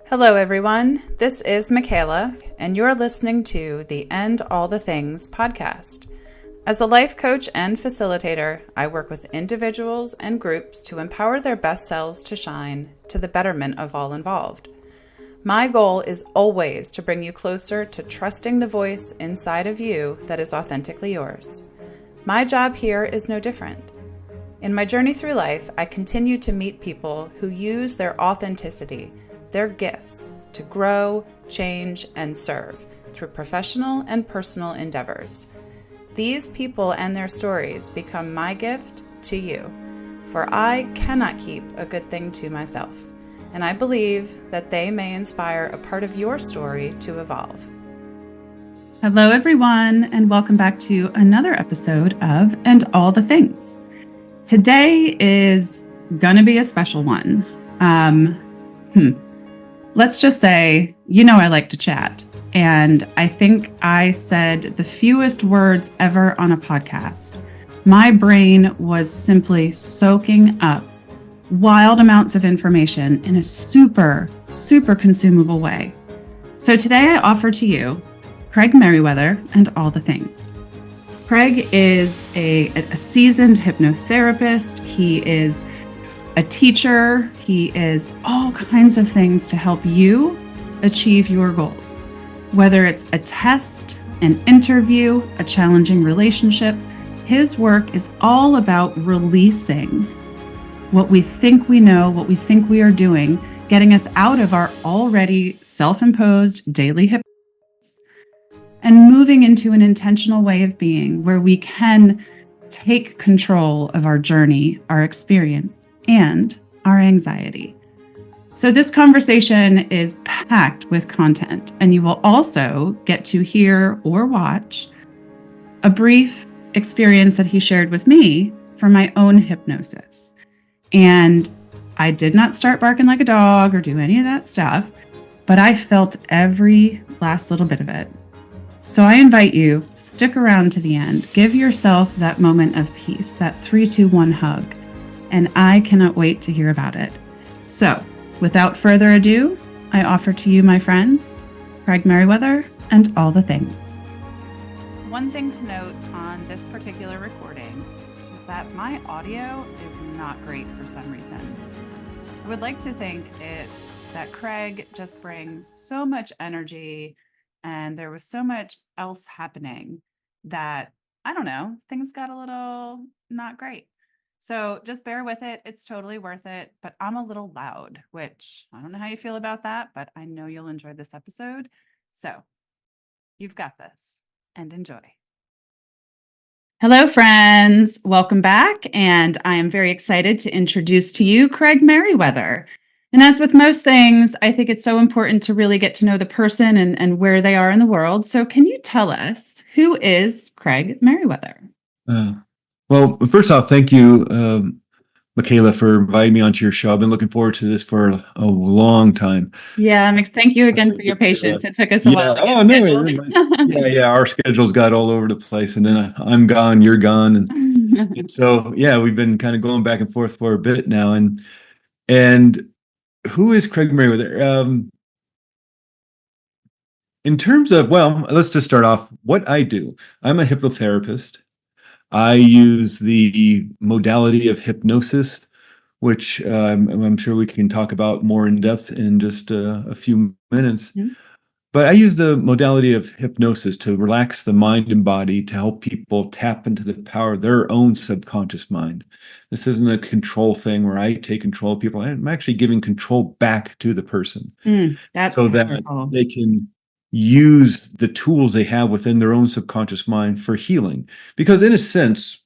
Hello, everyone. This is Michaela, and you're listening to the End All the Things podcast. As a life coach and facilitator, I work with individuals and groups to empower their best selves to shine to the betterment of all involved. My goal is always to bring you closer to trusting the voice inside of you that is authentically yours. My job here is no different. In my journey through life, I continue to meet people who use their authenticity, their gifts, to grow, change, and serve through professional and personal endeavors. These people and their stories become my gift to you, for I cannot keep a good thing to myself, and I believe that they may inspire a part of your story to evolve. Hello, everyone, and welcome back to another episode of And All the Things. Today is gonna be a special one. Let's just say, I like to chat. And I think I said the fewest words ever on a podcast. My brain was simply soaking up wild amounts of information in a super, super consumable way. So today I offer to you Craig Meriwether and All the Things. Craig is a seasoned hypnotherapist. He is a teacher. He is all kinds of things to help you achieve your goals. Whether it's a test, an interview, a challenging relationship, his work is all about releasing what we think we know, what we think we are doing, getting us out of our already self-imposed daily hypnosis and moving into an intentional way of being where we can take control of our journey, our experience, and our anxiety. So this conversation is packed with content, and you will also get to hear or watch a brief experience that he shared with me for my own hypnosis. And I did not start barking like a dog or do any of that stuff, but I felt every last little bit of it. So I invite you, stick around to the end, give yourself that moment of peace, that 3, 2, 1 hug. And I cannot wait to hear about it. So, without further ado, I offer to you, my friends, Craig Meriwether and All the Things. One thing to note on this particular recording is that my audio is not great for some reason. I would like to think it's that Craig just brings so much energy and there was so much else happening that, I don't know, things got a little not great. So just bear with it. It's totally worth it. But I'm a little loud, which I don't know how you feel about that, but I know you'll enjoy this episode. So you've got this and enjoy. Hello, friends. Welcome back. And I am very excited to introduce to you Craig Meriwether. And as with most things, I think it's so important to really get to know the person and where they are in the world. So can you tell us, who is Craig Meriwether? Well, first off, thank you, Michaela, for inviting me onto your show. I've been looking forward to this for a long time. Yeah, thank you again for your patience. It took us a while to get scheduled. Our schedules got all over the place, and then I'm gone, you're gone, and so we've been kind of going back and forth for a bit now. And who is Craig Meriwether? In terms of, let's just start off what I do. I'm a hypnotherapist. I use the modality of hypnosis, which I'm sure we can talk about more in depth in just a few minutes. Mm-hmm. But I use the modality of hypnosis to relax the mind and body to help people tap into the power of their own subconscious mind. This isn't a control thing where I take control of people. I'm actually giving control back to the person that's so powerful. That they can use the tools they have within their own subconscious mind for healing. Because in a sense,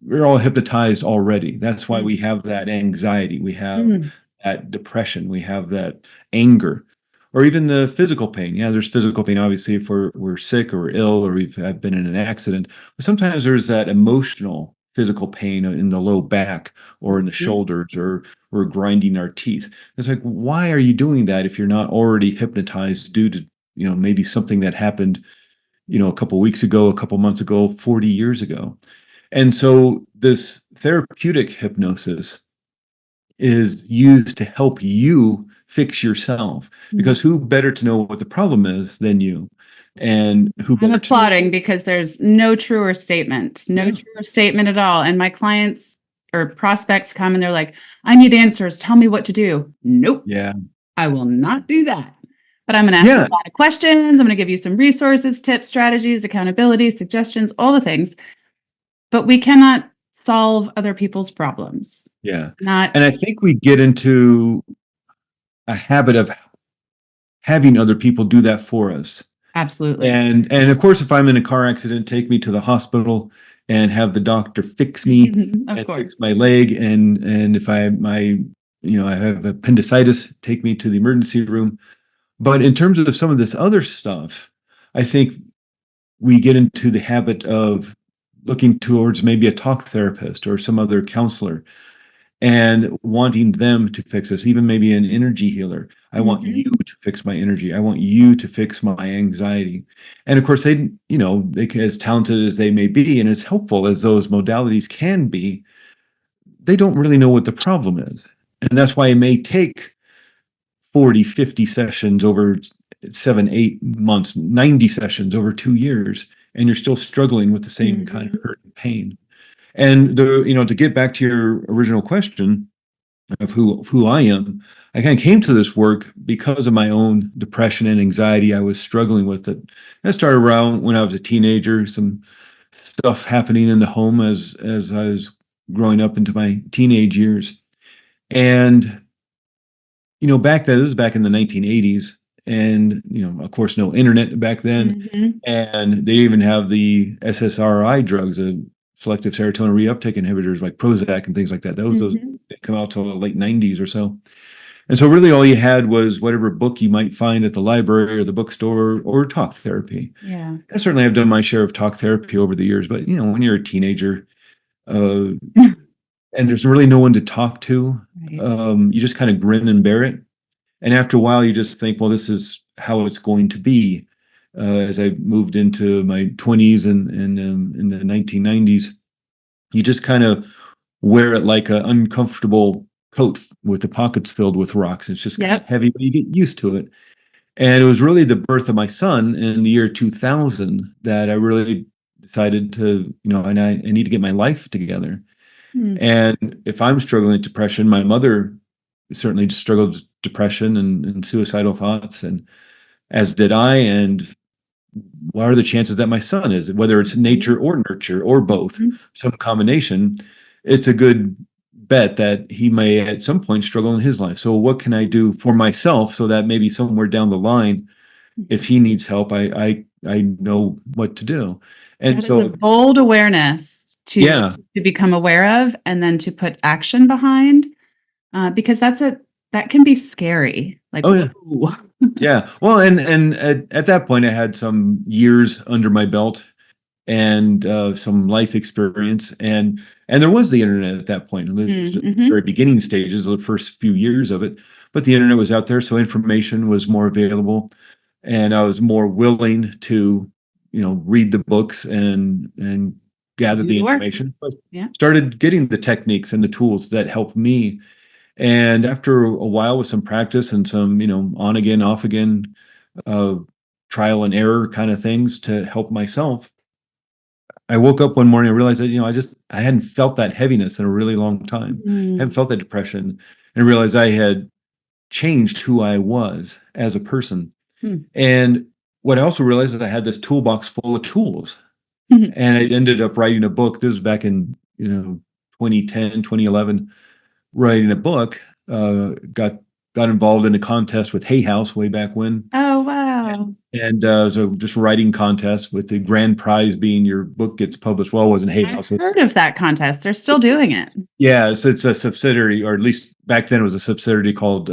we're all hypnotized already. That's why we have that anxiety. We have that depression. We have that anger, or even the physical pain. Yeah, there's physical pain, obviously, if we're sick or we're ill or we've been in an accident. But sometimes there's that emotional physical pain in the low back or in the shoulders, or we're grinding our teeth. It's like, why are you doing that if you're not already hypnotized due to maybe something that happened, a couple weeks ago, a couple months ago, 40 years ago. And so this therapeutic hypnosis is used to help you fix yourself, because who better to know what the problem is than you? And who I'm better to know? applauding because there's no truer statement, no Yeah. truer statement at all. And my clients or prospects come and they're like, I need answers. Tell me what to do. Nope, Yeah. I will not do that. But I'm going to ask you Yeah. a lot of questions. I'm going to give you some resources, tips, strategies, accountability, suggestions, all the things. But we cannot solve other people's problems. Yeah. Not And I think we get into a habit of having other people do that for us. absolutely. And of course, if I'm in a car accident, take me to the hospital and have the doctor fix me Of and course. fix my leg. And if I have appendicitis, take me to the emergency room. But in terms of some of this other stuff, I think we get into the habit of looking towards maybe a talk therapist or some other counselor and wanting them to fix us, even maybe an energy healer. I want you to fix my energy. I want you to fix my anxiety. And of course, they can, as talented as they may be, and as helpful as those modalities can be, they don't really know what the problem is. And that's why it may take 40, 50 sessions over 7, 8 months, 90 sessions over 2 years, and you're still struggling with the same kind of hurt and pain. And to get back to your original question of who I am, I kind of came to this work because of my own depression and anxiety. I was struggling with it. I started around when I was a teenager, some stuff happening in the home as I was growing up into my teenage years. And back then, this was back in the 1980s, and of course, no internet back then, and they even have the SSRI drugs, selective serotonin reuptake inhibitors like Prozac and things like that. Those didn't come out till the late 90s or so. And so really all you had was whatever book you might find at the library or the bookstore or talk therapy. Yeah. I certainly have done my share of talk therapy over the years, but when you're a teenager, uh, and there's really no one to talk to, Right. you just kind of grin and bear it. And after a while, you just think, well, this is how it's going to be. As I moved into my 20s and in the 1990s, you just kind of wear it like an uncomfortable coat with the pockets filled with rocks. It's just kind of heavy, but you get used to it. And it was really the birth of my son in the year 2000 that I really decided to, and I need to get my life together. And if I'm struggling with depression, my mother certainly struggled with depression and suicidal thoughts, and as did I. And what are the chances that my son is, whether it's nature or nurture or both, some combination, it's a good bet that he may at some point struggle in his life. So what can I do for myself so that maybe somewhere down the line, if he needs help, I know what to do. And That is a so, bold awareness yeah. to become aware of and then to put action behind, because that can be scary. Like, Oh yeah. whoa. Yeah. Well, and at that point, I had some years under my belt and some life experience, and there was the internet at that point. It was at the very beginning stages, the first few years of it, but the internet was out there, so information was more available, and I was more willing to, read the books and gather Do the the work. information. But Yeah. started getting the techniques and the tools that helped me. And after a while, with some practice and some, on again, off again, uh, trial and error kind of things to help myself, I woke up one morning and realized that, I hadn't felt that heaviness in a really long time. I hadn't felt that depression, and realized I had changed who I was as a person. And what I also realized is I had this toolbox full of tools. And I ended up writing a book. This was back in, 2010, 2011, writing a book, got involved in a contest with Hay House way back when. Oh, wow. And so just writing contest with the grand prize being your book gets published. Well, it wasn't Hay House. I've heard of that contest. They're still doing it. Yeah, it's a subsidiary, or at least back then it was a subsidiary called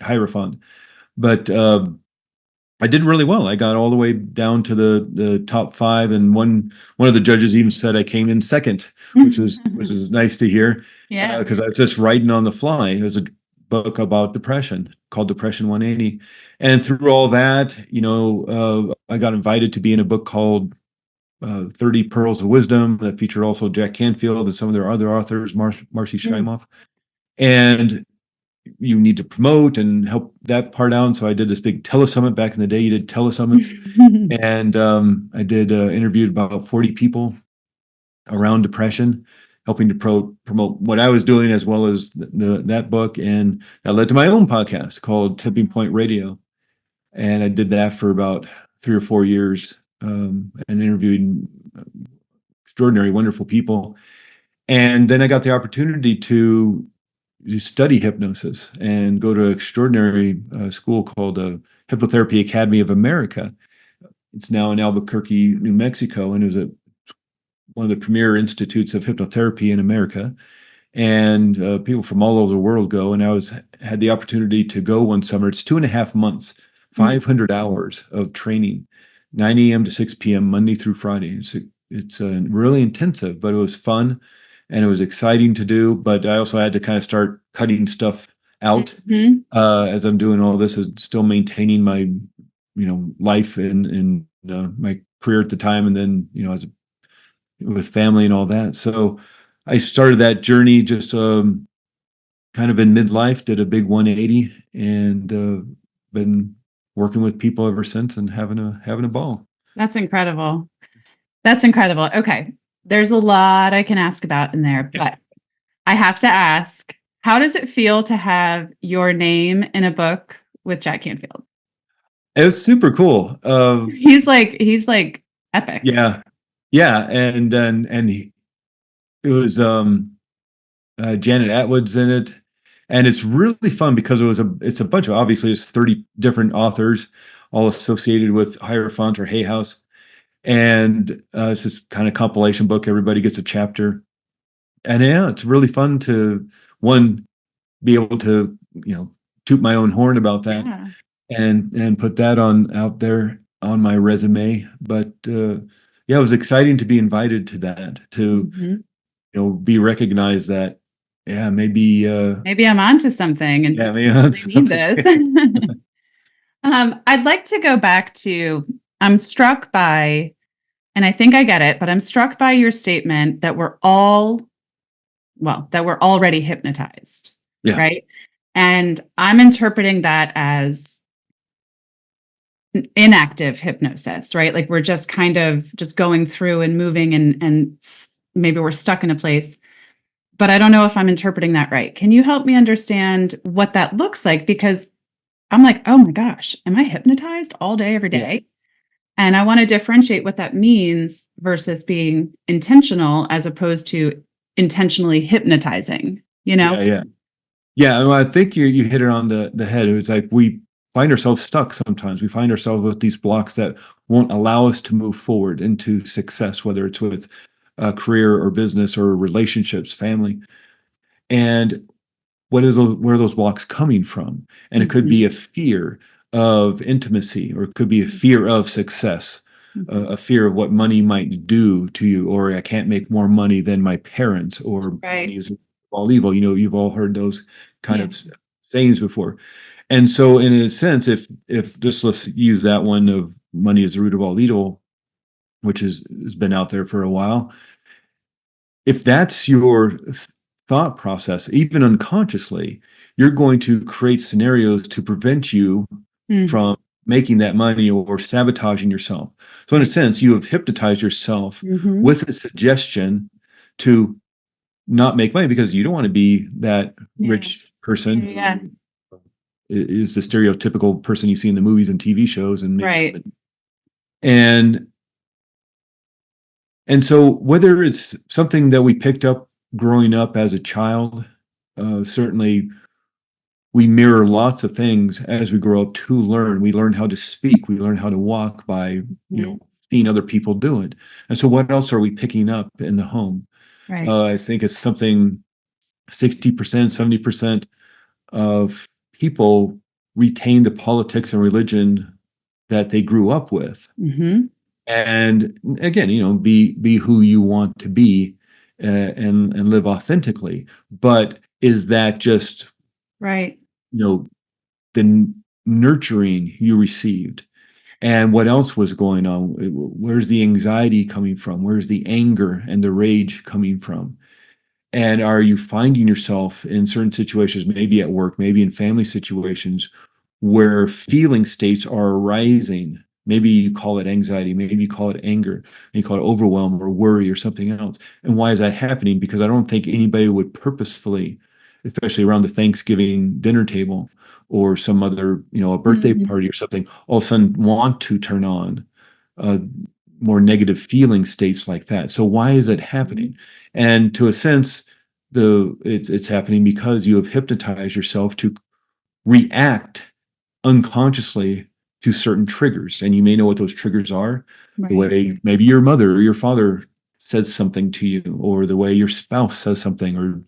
Hierophant. But I did really well. I got all the way down to the top five, and one of the judges even said I came in second, which is nice to hear. Yeah. Because I was just writing on the fly. It was a book about depression called Depression 180, and through all that, I got invited to be in a book called 30 Pearls of Wisdom that featured also Jack Canfield and some of their other authors, Marcy Shimoff. And you need to promote and help that part out. So I did this big telesummit back in the day. You did telesummits, and I did interviewed about 40 people around depression, helping to promote what I was doing as well as that book, and that led to my own podcast called Tipping Point Radio, and I did that for about 3 or 4 years, and interviewed extraordinary, wonderful people, and then I got the opportunity to study hypnosis and go to an extraordinary school called Hypnotherapy Academy of America. It's now in Albuquerque, New Mexico, and it was one of the premier institutes of hypnotherapy in America. And people from all over the world go. And had the opportunity to go one summer. It's 2.5 months, 500 hours of training, 9 a.m. to 6 p.m. Monday through Friday. It's really intensive, but it was fun and it was exciting to do. But I also had to kind of start cutting stuff out as I'm doing all this, and still maintaining my life and my career at the time, and then as with family and all that. So I started that journey just kind of in midlife, did a big 180, and been working with people ever since and having a ball. That's incredible. That's incredible. Okay. There's a lot I can ask about in there, but I have to ask, how does it feel to have your name in a book with Jack Canfield? It was super cool. He's like epic. Yeah. Yeah. And it was Janet Atwood's in it. And it's really fun because it's a bunch of, obviously it's 30 different authors, all associated with Hierophant or Hay House. And it's this kind of compilation book. Everybody gets a chapter. And yeah, it's really fun to, one, be able to, toot my own horn about that, and put that out there on my resume. But yeah, it was exciting to be invited to that, to be recognized that, yeah, maybe I'm onto something, and maybe I need this. I'd like to go back to, I'm struck by, and I think I get it, but I'm struck by your statement that we're already hypnotized, right? And I'm interpreting that as inactive hypnosis, right? Like we're just kind of just going through and moving, and maybe we're stuck in a place. But I don't know if I'm interpreting that right. Can you help me understand what that looks like? Because I'm like, oh my gosh, am I hypnotized all day, every day? Yeah. And I want to differentiate what that means versus being intentional as opposed to intentionally hypnotizing, Yeah. Well, I think you hit it on the head. It was like we find ourselves stuck sometimes. We find ourselves with these blocks that won't allow us to move forward into success, whether it's with a career or business or relationships, family. And where are those blocks coming from? And it could be a fear of intimacy, or it could be a fear of success, a fear of what money might do to you, or I can't make more money than my parents, or money is all evil. You've all heard those kind of sayings before. And so in a sense, if just let's use that one of money is the root of all evil, which has been out there for a while. If that's your thought process, even unconsciously, you're going to create scenarios to prevent you from making that money or sabotaging yourself. So in a sense, you have hypnotized yourself with a suggestion to not make money because you don't want to be that rich person who is the stereotypical person you see in the movies and TV shows. And so whether it's something that we picked up growing up as a child, certainly we mirror lots of things as we grow up to learn. We learn how to speak. We learn how to walk by, seeing other people do it. And so what else are we picking up in the home? I think it's something 60%, 70% of people retain the politics and religion that they grew up with. And again, be who you want to be, and live authentically. But is that just the nurturing you received? And what else was going on? Where's the anxiety coming from? Where's the anger and the rage coming from? And are you finding yourself in certain situations, maybe at work, maybe in family situations, where feeling states are arising? Maybe you call it anxiety, maybe you call it anger, you call it overwhelm or worry or something else. And why is that happening? Because I don't think anybody would purposefully, especially around the Thanksgiving dinner table or some other, a birthday party or something, all of a sudden want to turn on uh, more negative feeling states like that. So why is it happening? And to a sense, it's happening because you have hypnotized yourself to react unconsciously to certain triggers. And you may know what those triggers are. The Right. way maybe your mother or your father says something to you, or the way your spouse says something, or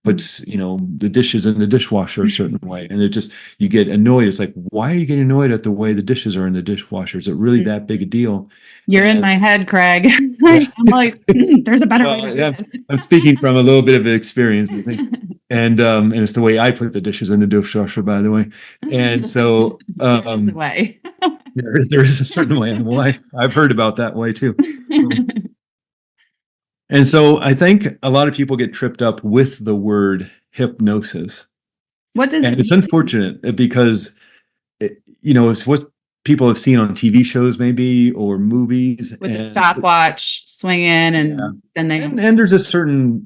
puts, the dishes in the dishwasher a certain way. And it just, you get annoyed. It's like, why are you getting annoyed at the way the dishes are in the dishwasher? Is it really that big a deal? You're in And my head, Craig. I'm like, there's a better way to do well, this. I'm speaking from a little bit of experience, I think. And it's the way I put the dishes in the dishwasher, by the way. And so There is a way. there is a certain way. Well, I've heard about that way too. And so I think a lot of people get tripped up with the word hypnosis. What does And it it's mean? unfortunate because, it's what people have seen on TV shows maybe or movies. With the And stopwatch swing in, yeah, and then they and there's a certain,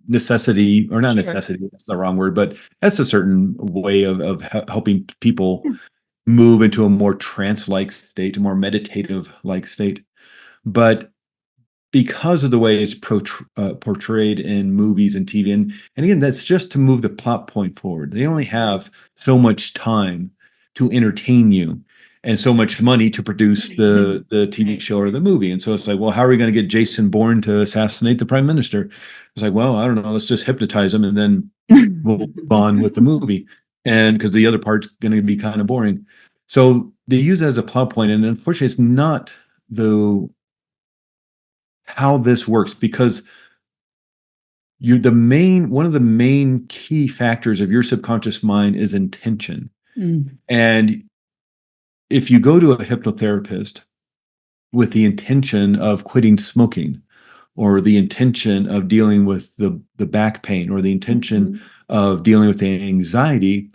necessity, or not sure. necessity, that's the wrong word, but that's a certain way of helping people Yeah. move into a more trance-like state, a more meditative-like state. But because of the way it's portrayed in movies and TV. And again, that's just to move the plot point forward. They only have so much time to entertain you and so much money to produce the TV Right. show or the movie. And so it's like, well, how are we going to get Jason Bourne to assassinate the prime minister? It's like, well, I don't know. Let's just hypnotize him and then we'll move on with the movie. And because the other part's going to be kind of boring. So they use it as a plot point, and unfortunately, it's not the how this works, because one of the main key factors of your subconscious mind is intention. Mm. And if you go to a hypnotherapist with the intention of quitting smoking, or the intention of dealing with the back pain, or the intention of dealing with the anxiety,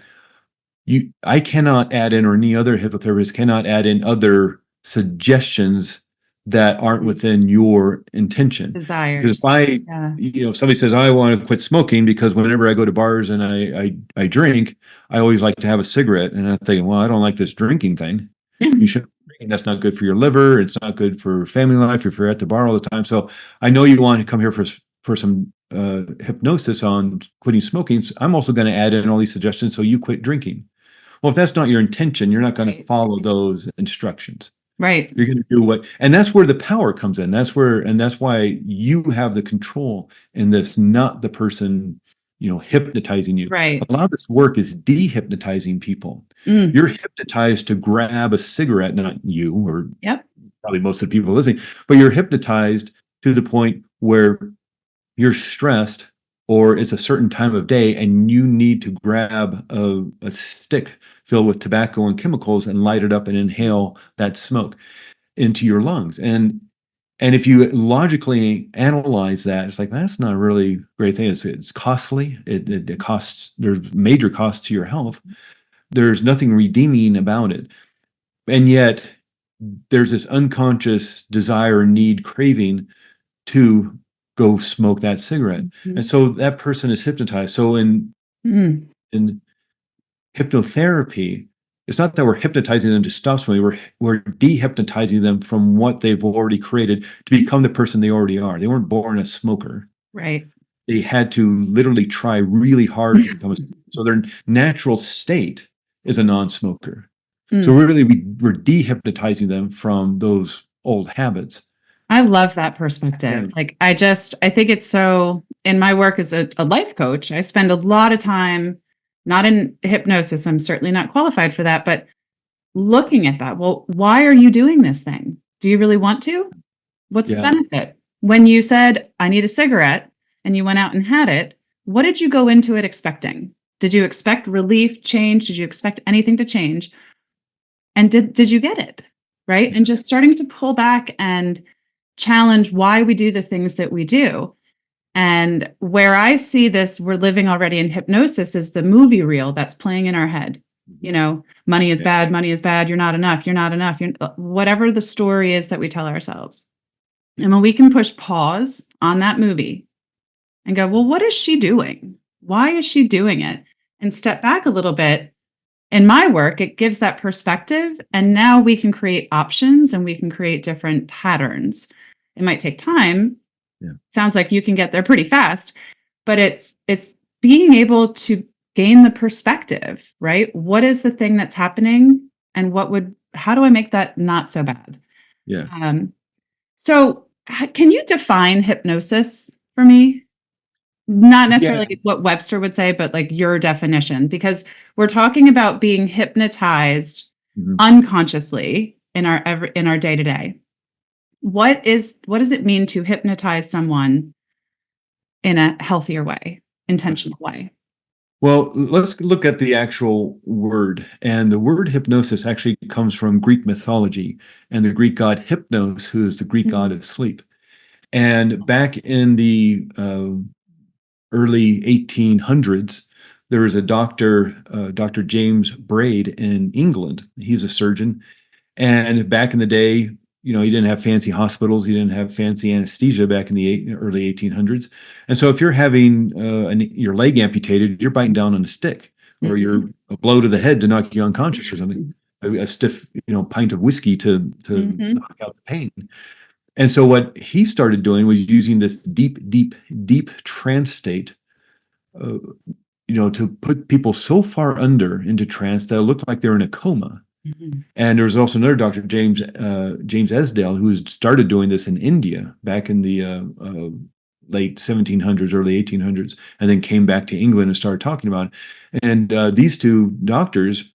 I cannot add in, or any other hypnotherapist cannot add in other suggestions that aren't within your intention. Because if Desires. Yeah. if somebody says, I want to quit smoking because whenever I go to bars and I drink, I always like to have a cigarette. And I'm thinking, well, I don't like this drinking thing. You shouldn't be drinking. That's not good for your liver. It's not good for family life if you're at the bar all the time. So I know you want to come here for some hypnosis on quitting smoking. So I'm also going to add in all these suggestions so you quit drinking. Well, if that's not your intention, you're not going to Right. follow those instructions. Right. You're going to do and that's where the power comes in. That's why you have the control in this, not the person, hypnotizing you. Right. A lot of this work is dehypnotizing people. Mm. You're hypnotized to grab a cigarette, not you, or Yep. probably most of the people listening, but you're hypnotized to the point where you're stressed, or it's a certain time of day and you need to grab a stick filled with tobacco and chemicals and light it up and inhale that smoke into your lungs. And if you logically analyze that, it's like, that's not really a great thing. It's costly. It costs, there's major costs to your health. There's nothing redeeming about it. And yet there's this unconscious desire, need, craving to go smoke that cigarette. And so that person is hypnotized. So in hypnotherapy, it's not that we're hypnotizing them to stop smoking. We're dehypnotizing them from what they've already created to become the person they already are. They weren't born a smoker. Right. They had to literally try really hard to become a smoker. So their natural state is a non-smoker. So really, we're dehypnotizing them from those old habits. I love that perspective. Yeah. Like, I think it's so, in my work as a life coach, I spend a lot of time, not in hypnosis, I'm certainly not qualified for that, but looking at that. Well, why are you doing this thing? Do you really want to? What's the Yeah. benefit? When you said, I need a cigarette, and you went out and had it, what did you go into it expecting? Did you expect relief, change? Did you expect anything to change? And did you get it? Right? And just starting to pull back and challenge why we do the things that we do. And where I see this, we're living already in hypnosis, is the movie reel that's playing in our head. You know, money is bad, money is bad, you're not enough, you're not enough, whatever the story is that we tell ourselves. And when we can push pause on that movie and go, well, what is she doing? Why is she doing it? And step back a little bit. In my work, it gives that perspective. And now we can create options and we can create different patterns. It might take time. Yeah. Sounds like you can get there pretty fast, but it's being able to gain the perspective, right? What is the thing that's happening and how do I make that not so bad? Yeah. So can you define hypnosis for me? Not necessarily what Webster would say, but like your definition, because we're talking about being hypnotized unconsciously in our day to day. What does it mean to hypnotize someone in a healthier way, intentional way? Well, let's look at the actual word. And the word hypnosis actually comes from Greek mythology and the Greek god Hypnos, who is the Greek god of sleep. And back in the early 1800s, there was a doctor, Dr. James Braid in England. He was a surgeon. And back in the day, you know, he didn't have fancy hospitals. He didn't have fancy anesthesia back in the early 1800s. And so if you're having your leg amputated, you're biting down on a stick, or you're a blow to the head to knock you unconscious or something, a stiff, pint of whiskey to knock out the pain. And so what he started doing was using this deep, deep, deep trance state, to put people so far into trance that it looked like they're in a coma. And there's also another doctor, James Esdale, who started doing this in India back in the late 1700s, early 1800s, and then came back to England and started talking about it. And these two doctors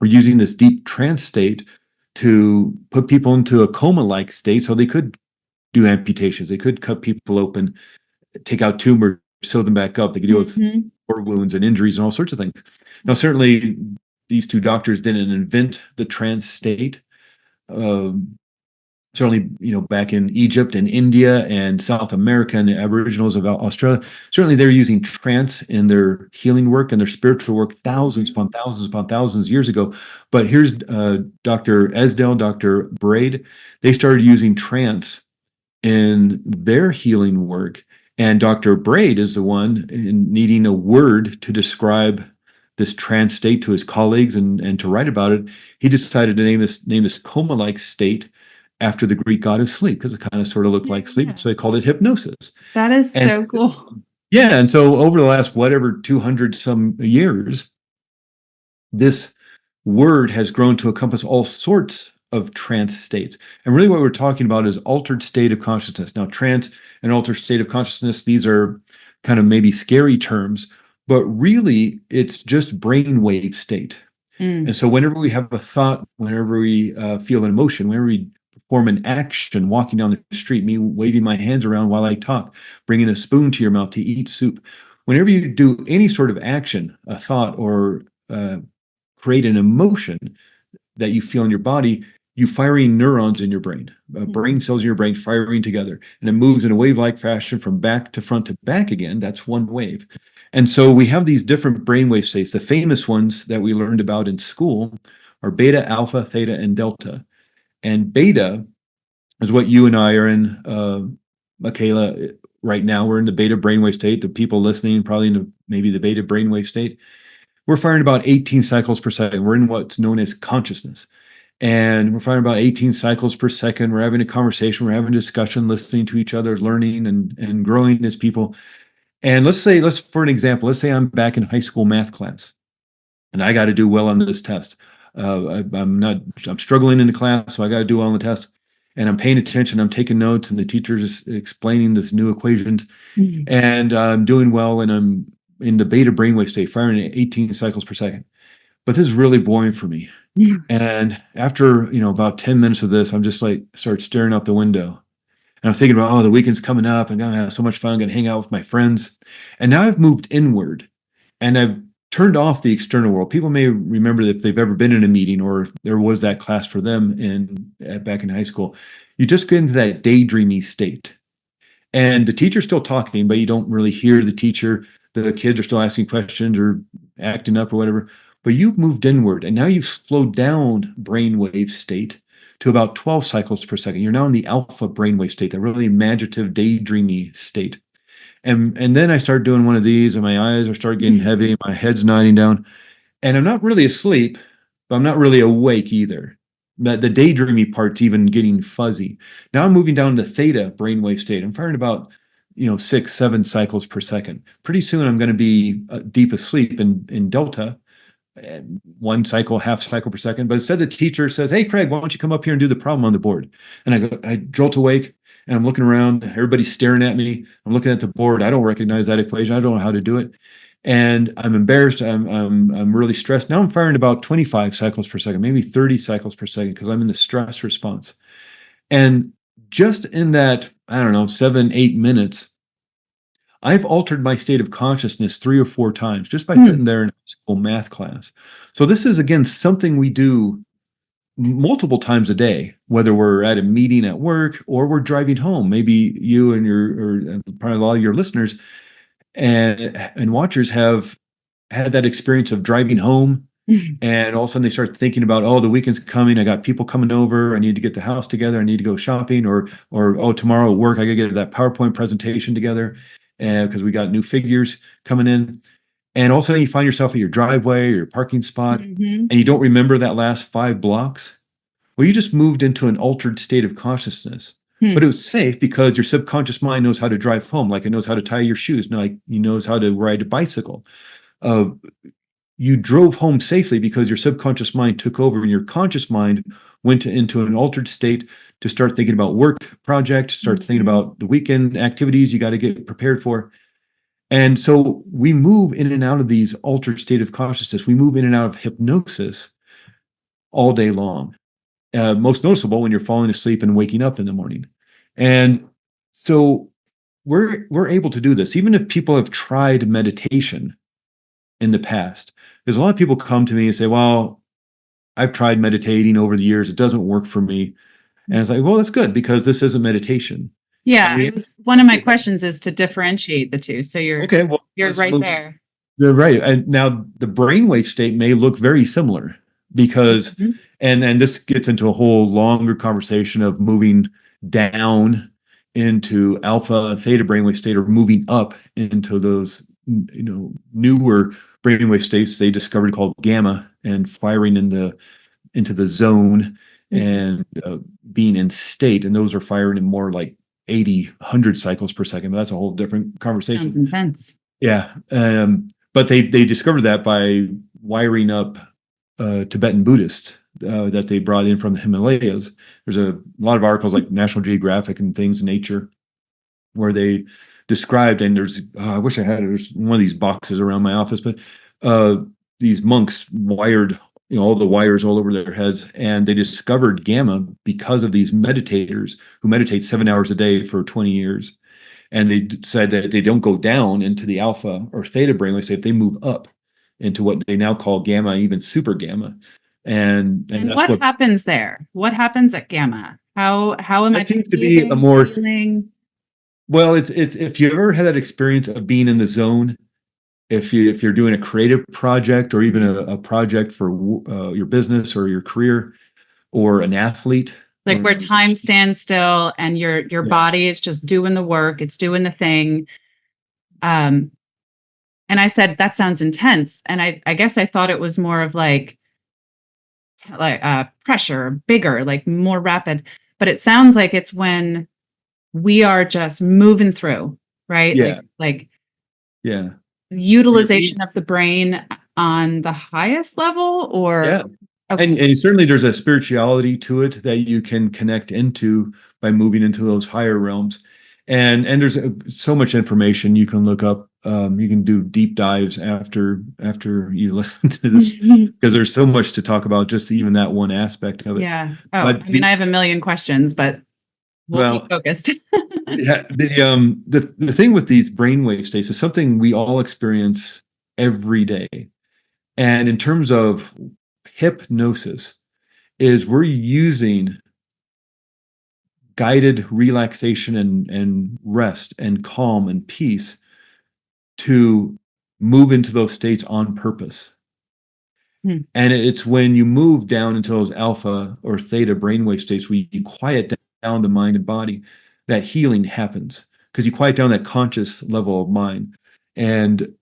were using this deep trance state to put people into a coma-like state so they could do amputations. They could cut people open, take out tumors, sew them back up. They could deal with war wounds and injuries and all sorts of things. Now, certainly, these two doctors didn't invent the trance state. Certainly, back in Egypt and India and South America and the Aboriginals of Australia, certainly they're using trance in their healing work and their spiritual work thousands upon thousands years ago. But here's Dr. Esdale, Dr. Braid. They started using trance in their healing work. And Dr. Braid is the one in needing a word to describe this trance state to his colleagues and to write about it. He decided to name this coma-like state after the Greek god of sleep, because it kind of sort of looked like sleep. So they called it hypnosis. That is so cool. Yeah. And so over the last 200 some years, this word has grown to encompass all sorts of trance states. And really what we're talking about is altered state of consciousness. Now, trance and altered state of consciousness, these are kind of maybe scary terms, but really it's just brainwave state. And so whenever we have a thought, whenever we feel an emotion, whenever we perform an action, walking down the street, me waving my hands around while I talk, bringing a spoon to your mouth to eat soup, whenever you do any sort of action, a thought, or create an emotion that you feel in your body, you firing neurons in your brain, brain cells in your brain firing together, and it moves in a wave-like fashion from back to front to back again. That's one wave. And so we have these different brainwave states. The famous ones that we learned about in school are beta, alpha, theta, and delta. And beta is what you and I are in, Michaela, right now. We're in the beta brainwave state. The people listening probably in maybe the beta brainwave state. We're firing about 18 cycles per second. We're in what's known as consciousness. And we're firing about 18 cycles per second. We're having a conversation. We're having a discussion, listening to each other, learning and growing as people. And for an example, let's say I'm back in high school math class and I got to do well on this test. I'm struggling in the class, so I got to do well on the test. And I'm paying attention, I'm taking notes, and the teacher's explaining this new equations. And I'm doing well, and I'm in the beta brainwave state, firing at 18 cycles per second. But this is really boring for me. And after, about 10 minutes of this, I'm just start staring out the window. And I'm thinking about, the weekend's coming up. I'm going to have so much fun. I'm going to hang out with my friends. And now I've moved inward and I've turned off the external world. People may remember that if they've ever been in a meeting or there was that class for them back in high school, you just get into that daydreamy state. And the teacher's still talking, but you don't really hear the teacher. The kids are still asking questions or acting up or whatever. But you've moved inward, and now you've slowed down brainwave state to about 12 cycles per second. You're now in the alpha brainwave state, that really imaginative, daydreamy state. And then I started doing one of these, and my eyes are started getting heavy, my head's nodding down, and I'm not really asleep, but I'm not really awake either. The daydreamy part's even getting fuzzy. Now I'm moving down to theta brainwave state. I'm firing about 6, 7 cycles per second. Pretty soon I'm going to be deep asleep in delta, and 1 cycle, half cycle per second. But instead, the teacher says, "Hey, Craig, why don't you come up here and do the problem on the board?" And I jolt awake, and I'm looking around. Everybody's staring at me. I'm looking at the board. I don't recognize that equation. I don't know how to do it, and I'm embarrassed. I'm really stressed. Now I'm firing about 25 cycles per second, maybe 30 cycles per second, because I'm in the stress response. And just in that, I don't know, 7, 8 minutes, I've altered my state of consciousness 3 or 4 times just by sitting there in high school math class. So this is, again, something we do multiple times a day, whether we're at a meeting at work or we're driving home. Maybe you and probably a lot of your listeners and watchers have had that experience of driving home, and all of a sudden they start thinking about, oh, the weekend's coming. I got people coming over. I need to get the house together. I need to go shopping, or oh, tomorrow at work I got to get that PowerPoint presentation together, and because we got new figures coming in. And all of a sudden you find yourself at your driveway or your parking spot, and you don't remember that last 5 blocks. Well, you just moved into an altered state of consciousness. But it was safe because your subconscious mind knows how to drive home, like it knows how to tie your shoes, like it knows how to ride a bicycle. Uh, you drove home safely because your subconscious mind took over, and your conscious mind went into an altered state to start thinking about work project, start thinking about the weekend activities you got to get prepared for. And so we move in and out of these altered state of consciousness. We move in and out of hypnosis all day long. Most noticeable when you're falling asleep and waking up in the morning. And so we're able to do this, even if people have tried meditation in the past. There's a lot of people come to me and say, well, I've tried meditating over the years. It doesn't work for me. And it's like, well, that's good, because this isn't meditation. Yeah, one of my questions is to differentiate the two. So you're okay. Well, you're right there. They're right. And now the brainwave state may look very similar because, and this gets into a whole longer conversation of moving down into alpha and theta brainwave state, or moving up into those, newer brainwave states they discovered called gamma, and firing into the zone and being in state. And those are firing in more like 80, 100 cycles per second. But that's a whole different conversation. Sounds intense. Yeah. But they discovered that by wiring up Tibetan Buddhists that they brought in from the Himalayas. There's a lot of articles like National Geographic and things, Nature, where they described, and there's, I wish I had it, there's one of these boxes around my office, but these monks wired, all the wires all over their heads, and they discovered gamma because of these meditators who meditate 7 hours a day for 20 years. And they said that they don't go down into the alpha or theta brainwave state, they move up into what they now call gamma, even super gamma. And that's what happens there? What happens at gamma? How am I seems to be a more feeling? Well, it's if you ever had that experience of being in the zone, if you're doing a creative project, or even a project for your business or your career, or an athlete, like where time stands still and your body is just doing the work, it's doing the thing. And I said, that sounds intense. And I guess I thought it was more of like pressure, bigger, like more rapid. But it sounds like it's when we are just moving through, right? Yeah. Like yeah. Utilization of the brain on the highest level, or yeah. Okay. And certainly there's a spirituality to it that you can connect into by moving into those higher realms. And there's so much information you can look up. You can do deep dives after you listen to this, because there's so much to talk about, just even that one aspect of it. Yeah. Oh, but I have a million questions, but we'll keep focused. Yeah, the thing with these brainwave states is something we all experience every day. And in terms of hypnosis, is we're using guided relaxation and rest and calm and peace to move into those states on purpose. And it's when you move down into those alpha or theta brainwave states where you quiet down the mind and body, that healing happens because you quiet down that conscious level of mind. And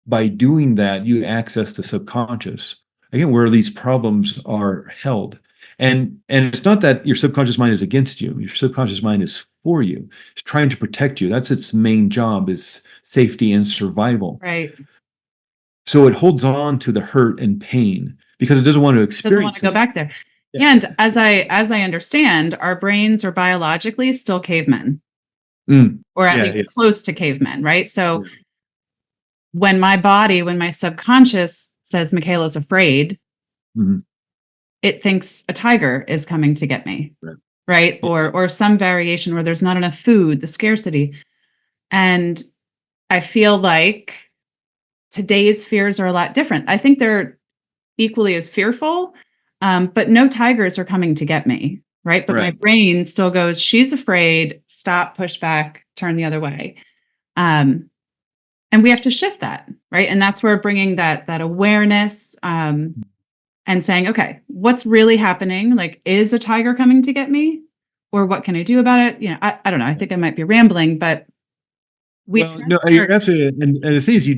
by doing that, you access the subconscious, again, where these problems are held. And it's not that your subconscious mind is against you. Your subconscious mind is for you. It's trying to protect you. That's its main job, is safety and survival. Right. So it holds on to the hurt and pain because it doesn't want to experience Doesn't want to go back there. Yeah. And as I understand, our brains are biologically still cavemen. Or at least close to cavemen, right? So when my subconscious says Michaela's afraid, it thinks a tiger is coming to get me, right? Or some variation where there's not enough food, the scarcity. And I feel like today's fears are a lot different. I think they're equally as fearful, but no tigers are coming to get me, right? But my brain still goes, she's afraid, stop, push back, turn the other way. And we have to shift that, right? And that's where bringing that awareness and saying, okay, what's really happening? Like, is a tiger coming to get me? Or what can I do about it? You know, I don't know. I think I might be rambling, but you're absolutely, and the thing is,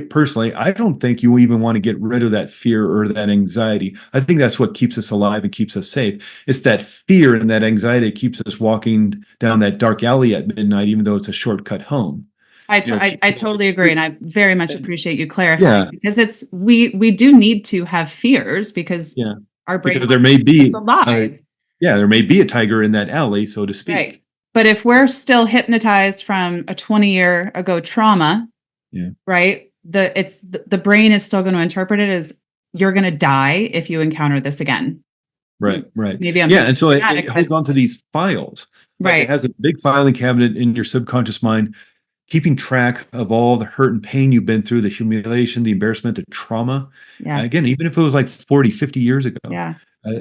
personally, I don't think you even want to get rid of that fear or that anxiety. I think that's what keeps us alive and keeps us safe. It's that fear and that anxiety that keeps us walking down that dark alley at midnight, even though it's a shortcut home. I totally agree. And I very much appreciate you clarifying because we do need to have fears because our brain because there may be alive. There may be a tiger in that alley, so to speak. Right. But if we're still hypnotized from a 20-year ago trauma, right? The brain is still going to interpret it as you're going to die if you encounter this again. Right. Maybe I'm and so it holds on to these files. Right. It has a big filing cabinet in your subconscious mind, keeping track of all the hurt and pain you've been through, the humiliation, the embarrassment, the trauma. Again, even if it was like 40, 50 years ago,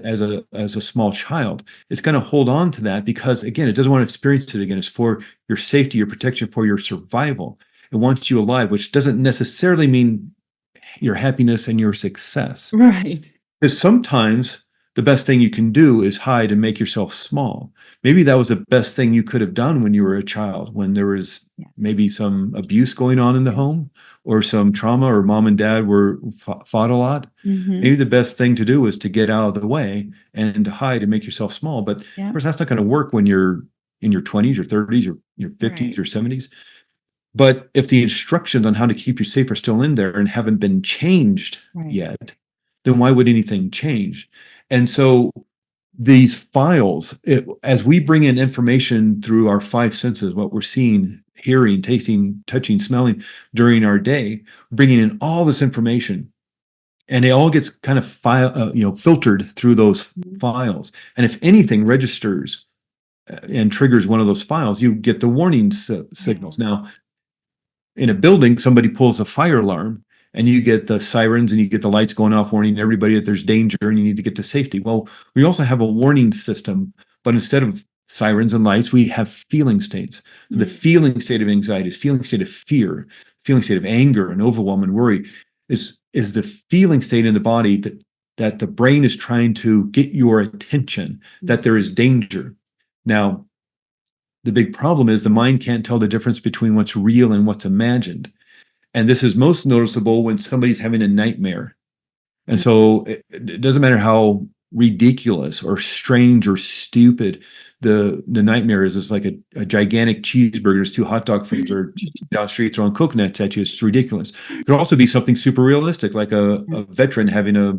as a small child, it's going to hold on to that because, again, it doesn't want to experience it again. It's for your safety, your protection, for your survival. It wants you alive, which doesn't necessarily mean your happiness and your success. Right. Because sometimes the best thing you can do is hide and make yourself small. Maybe that was the best thing you could have done when you were a child, when there was maybe some abuse going on in the home or some trauma, or mom and dad were fought a lot. Maybe the best thing to do is to get out of the way and to hide and make yourself small. But of course, that's not going to work when you're in your 20s, your 30s, your 50s, your 70s. But if the instructions on how to keep you safe are still in there and haven't been changed yet, then why would anything change? And so these files, as we bring in information through our five senses, what we're seeing, hearing, tasting, touching, smelling during our day, bringing in all this information, and it all gets kind of filtered through those files. And if anything registers and triggers one of those files, you get the warning signals. Now, in a building, somebody pulls a fire alarm and you get the sirens and you get the lights going off warning everybody that there's danger and you need to get to safety. Well, we also have a warning system, but instead of sirens and lights, we have feeling states. So the feeling state of anxiety, feeling state of fear, feeling state of anger and overwhelm and worry is the feeling state in the body that the brain is trying to get your attention, that there is danger. Now, the big problem is the mind can't tell the difference between what's real and what's imagined. And this is most noticeable when somebody's having a nightmare. And so it doesn't matter how ridiculous or strange or stupid the nightmare is. It's like a gigantic cheeseburger. There's two hot dog frames or down the street throwing coconuts at you. It's ridiculous. It could also be something super realistic, like a veteran having a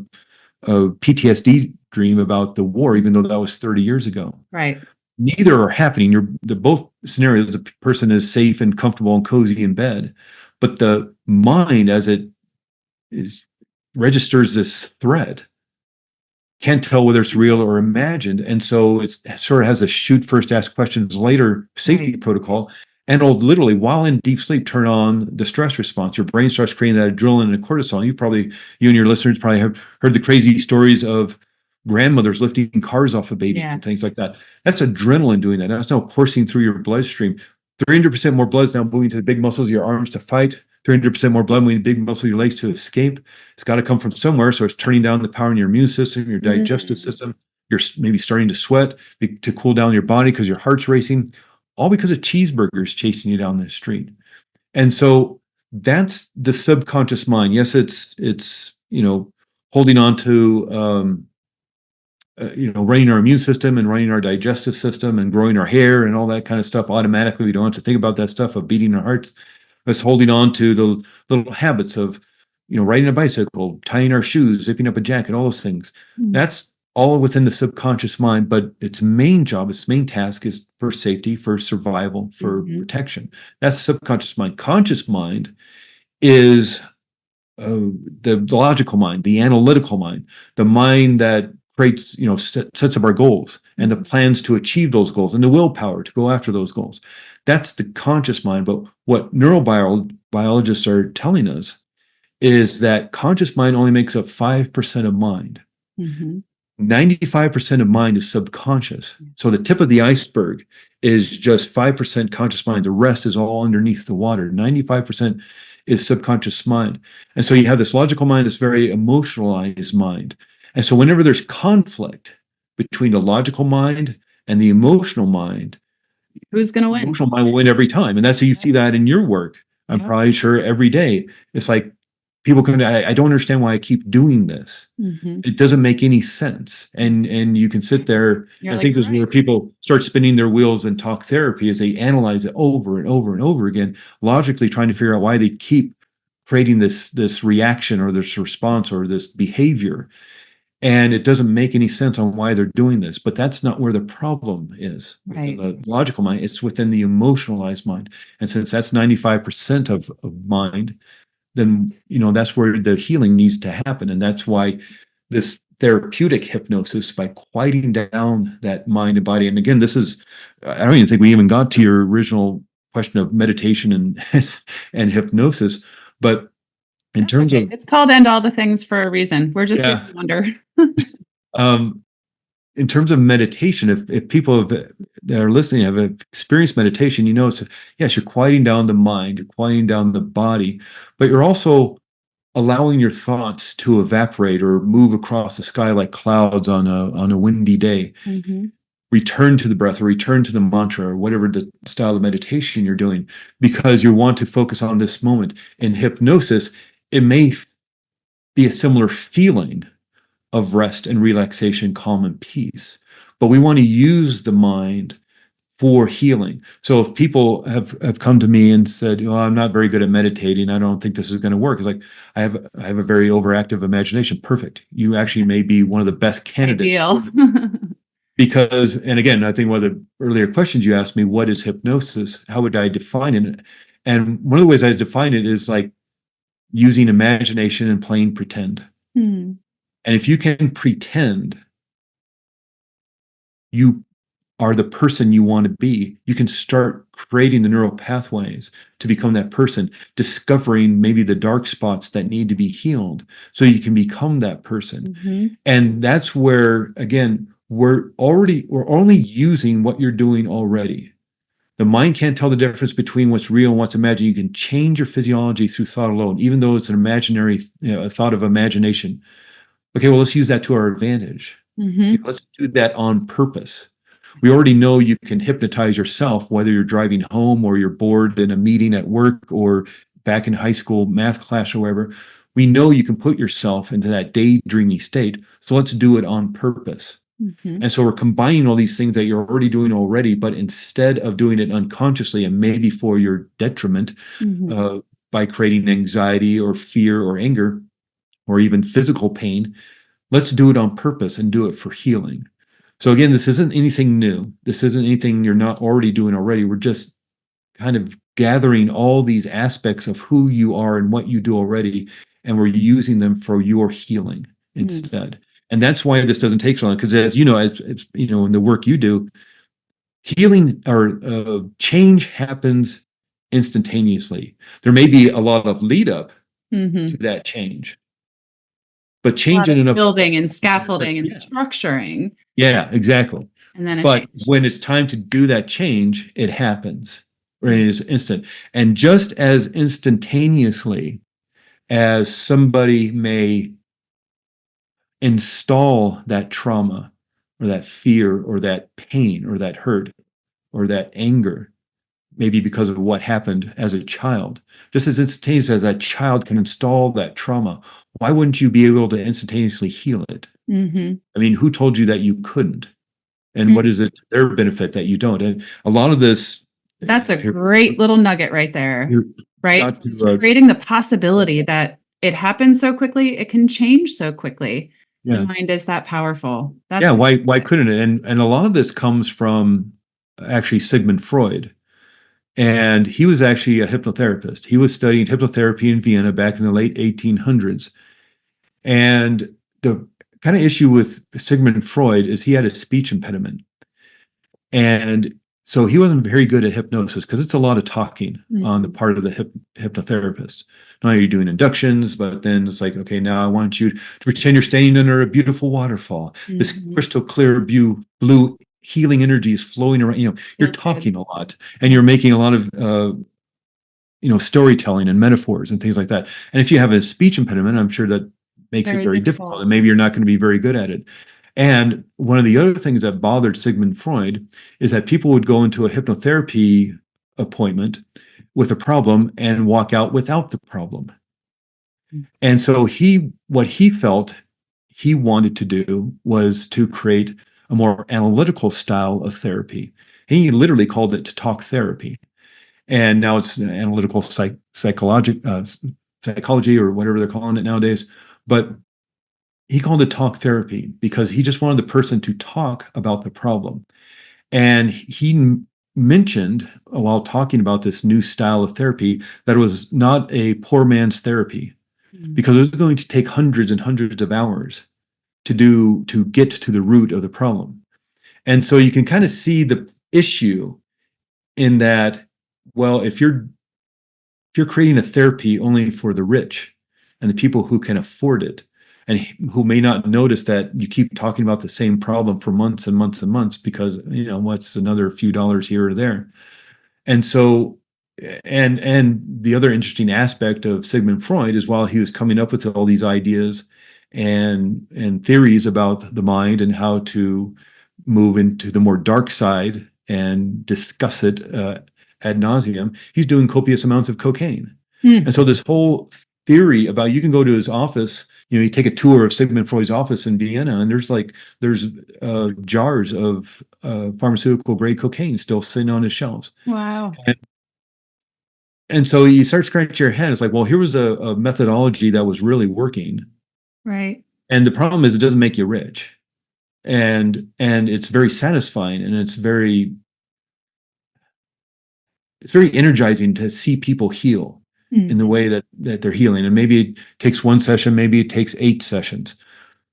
PTSD dream about the war, even though that was 30 years ago. Right. Neither are happening. The both scenarios, the person is safe and comfortable and cozy in bed, but the mind, as it registers this threat, can't tell whether it's real or imagined, and so it sort of has a shoot first, ask questions later safety protocol, and it'll literally, while in deep sleep, turn on the stress response. Your brain starts creating that adrenaline and cortisol. You and your listeners probably have heard the crazy stories of grandmothers lifting cars off of babies and things like that. That's adrenaline doing that. That's now coursing through your bloodstream. 300% more blood is now moving to the big muscles of your arms to fight. 300% more blood moving to the big muscles of your legs to escape. It's got to come from somewhere. So it's turning down the power in your immune system, your digestive system. You're maybe starting to sweat to cool down your body because your heart's racing, all because of cheeseburgers chasing you down the street. And so that's the subconscious mind. Yes, it's holding on to running our immune system and running our digestive system and growing our hair and all that kind of stuff automatically. We don't have to think about that stuff of beating our hearts. It's holding on to the little habits of, riding a bicycle, tying our shoes, zipping up a jacket, all those things. That's all within the subconscious mind, but its main job, its main task is for safety, for survival, for protection. That's the subconscious mind. Conscious mind is the logical mind, the analytical mind, the mind that creates, sets up our goals and the plans to achieve those goals and the willpower to go after those goals. That's the conscious mind. But what neurobiologists are telling us is that conscious mind only makes up 5% of mind. 95% of mind is subconscious. So the tip of the iceberg is just 5% conscious mind. The rest is all underneath the water. 95% is subconscious mind. And so you have this logical mind, this very emotionalized mind. And so whenever there's conflict between the logical mind and the emotional mind, who's going to win? Emotional mind will win every time. And that's how you see that in your work. I'm probably sure every day. It's like people come to, I don't understand why I keep doing this. It doesn't make any sense. And you can sit there. I think this is where people start spinning their wheels in talk therapy as they analyze it over and over and over again, logically trying to figure out why they keep creating this reaction or this response or this behavior. And it doesn't make any sense on why they're doing this, but that's not where the problem is. Within the logical mind, it's within the emotionalized mind. And since that's 95% of mind, then, that's where the healing needs to happen. And that's why this therapeutic hypnosis, by quieting down that mind and body. And again, this is, I don't even think we even got to your original question of meditation and hypnosis, but in terms of, it's called End All the Things for a reason. We're just here to wonder. In terms of meditation, if people that are listening have experienced meditation, it's, yes, you're quieting down the mind, you're quieting down the body, but you're also allowing your thoughts to evaporate or move across the sky like clouds on a windy day. Return to the breath or return to the mantra or whatever the style of meditation you're doing, because you want to focus on this moment. In hypnosis, it may be a similar feeling of rest and relaxation, calm and peace. But we want to use the mind for healing. So if people have come to me and said, I'm not very good at meditating, I don't think this is going to work. It's like, I have a very overactive imagination. Perfect. You actually may be one of the best candidates. Ideal. Because, and again, I think one of the earlier questions you asked me, what is hypnosis? How would I define it? And one of the ways I define it is like using imagination and playing pretend. And if you can pretend you are the person you want to be, you can start creating the neural pathways to become that person, discovering maybe the dark spots that need to be healed so you can become that person. And that's where, again, we're only using what you're doing already. The mind can't tell the difference between what's real and what's imagined. You can change your physiology through thought alone, even though it's an imaginary a thought of imagination. Okay, well, let's use that to our advantage. Let's do that on purpose. We already know you can hypnotize yourself, whether you're driving home or you're bored in a meeting at work or back in high school math class or wherever. We know you can put yourself into that daydreamy state. So let's do it on purpose. And so we're combining all these things that you're already doing already, but instead of doing it unconsciously and maybe for your detriment, by creating anxiety or fear or anger, or even physical pain, let's do it on purpose and do it for healing. So again, this isn't anything new. This isn't anything you're not already doing already. We're just kind of gathering all these aspects of who you are and what you do already, and we're using them for your healing instead. And that's why this doesn't take so long, because as you know, in the work you do, healing or change happens instantaneously. There may be a lot of lead up to that change, but A lot changing of it up. building and scaffolding and Yeah. structuring. Yeah, exactly. And then But when it's time to do that change, it happens. Right? Mm. It is instant. And just as instantaneously as somebody may install that trauma or that fear or that pain or that hurt or that anger, maybe because of what happened as a child, just as instantaneously as that child can install that trauma, why wouldn't you be able to instantaneously heal it? Mm-hmm. I mean, who told you that you couldn't? And what is it to their benefit that you don't? And a lot of this, That's a here, great little nugget right there, here, right? not Just to, creating the possibility that it happens so quickly, it can change so quickly. The yeah, mind is that powerful. yeah. That's Why couldn't it? And a lot of this comes from actually Sigmund Freud, and he was actually a hypnotherapist. He was studying hypnotherapy in Vienna back in the late 1800s. And the kind of issue with Sigmund Freud is he had a speech impediment. And so he wasn't very good at hypnosis because it's a lot of talking on the part of the hypnotherapist. Now you're doing inductions, but then it's like, okay, now I want you to pretend you're standing under a beautiful waterfall. This crystal clear blue healing energy is flowing around. You're Feels talking good. a lot, and you're making a lot of storytelling and metaphors and things like that. And if you have a speech impediment, I'm sure that makes it very difficult, and maybe you're not going to be very good at it. And one of the other things that bothered Sigmund Freud is that people would go into a hypnotherapy appointment with a problem and walk out without the problem. And so what he felt he wanted to do was to create a more analytical style of therapy. He literally called it talk therapy. And now it's analytical psychology or whatever they're calling it nowadays. But he called it talk therapy because he just wanted the person to talk about the problem. And he mentioned while talking about this new style of therapy that it was not a poor man's therapy because it was going to take hundreds and hundreds of hours to get to the root of the problem. And so you can kind of see the issue in that, well, if you're creating a therapy only for the rich and the people who can afford it and who may not notice that you keep talking about the same problem for months and months and months because what's another few dollars here or there. And so and the other interesting aspect of Sigmund Freud is while he was coming up with all these ideas and theories about the mind and how to move into the more dark side and discuss it ad nauseum, he's doing copious amounts of cocaine. And so this whole theory about you can go to his office, you take a tour of Sigmund Freud's office in Vienna, and there's jars of pharmaceutical grade cocaine still sitting on his shelves. Wow. And so you start scratching your head. It's like, well, here was a methodology that was really working. Right. And the problem is it doesn't make you rich. And it's very satisfying and it's very energizing to see people heal in the way that they're healing. And maybe it takes one session, maybe it takes 8 sessions.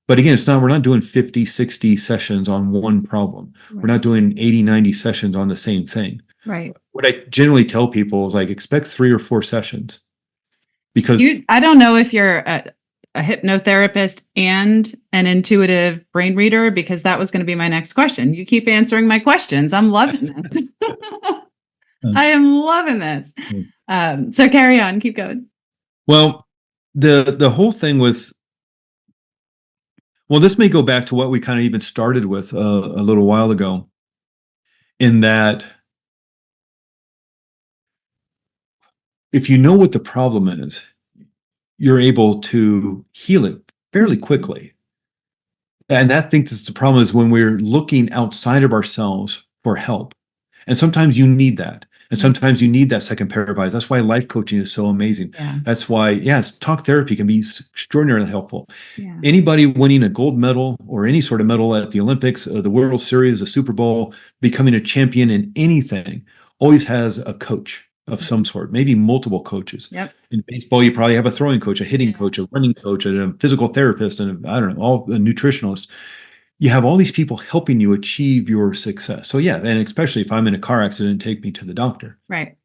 But again, we're not doing 50, 60 sessions on one problem. Right. We're not doing 80, 90 sessions on the same thing. Right. What I generally tell people is like, expect 3 or 4 sessions. Because I don't know if you're a hypnotherapist and an intuitive brain reader, because that was going to be my next question. You keep answering my questions. I'm loving this. I am loving this. So carry on, keep going. Well, the whole thing with, this may go back to what we kind of even started with a little while ago, in that if you know what the problem is, you're able to heal it fairly quickly. And I think that's the problem, is when we're looking outside of ourselves for help. And sometimes you need that. And sometimes you need that second pair of eyes. That's why life coaching is so amazing. Yeah. That's why, yes, talk therapy can be extraordinarily helpful. Yeah. Anybody winning a gold medal or any sort of medal at the Olympics, the World Series, the Super Bowl, becoming a champion in anything, always has a coach of some sort, maybe multiple coaches. Yep. In baseball, you probably have a throwing coach, a hitting coach, a running coach, a physical therapist, and all a nutritionalist. You have all these people helping you achieve your success. So yeah, and especially if I'm in a car accident, take me to the doctor. Right.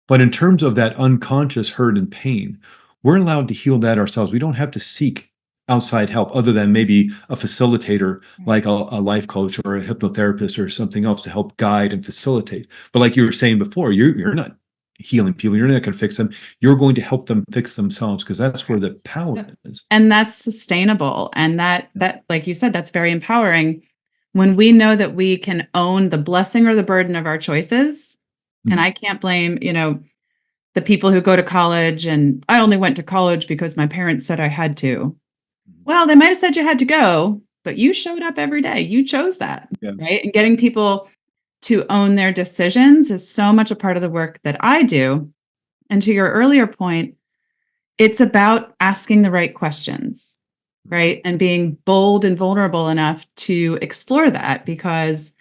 But in terms of that unconscious hurt and pain, we're allowed to heal that ourselves. We don't have to seek outside help other than maybe a facilitator, like a life coach or a hypnotherapist or something else to help guide and facilitate. But like you were saying before, you're not healing people. You're not going to fix them. You're going to help them fix themselves, because that's where the power is. And that's sustainable. And that, like you said, that's very empowering when we know that we can own the blessing or the burden of our choices. And I can't blame, the people who go to college and I only went to college because my parents said I had to. Well, they might have said you had to go, but you showed up every day. You chose that, right? And getting people to own their decisions is so much a part of the work that I do. And to your earlier point, it's about asking the right questions, right? And being bold and vulnerable enough to explore that, because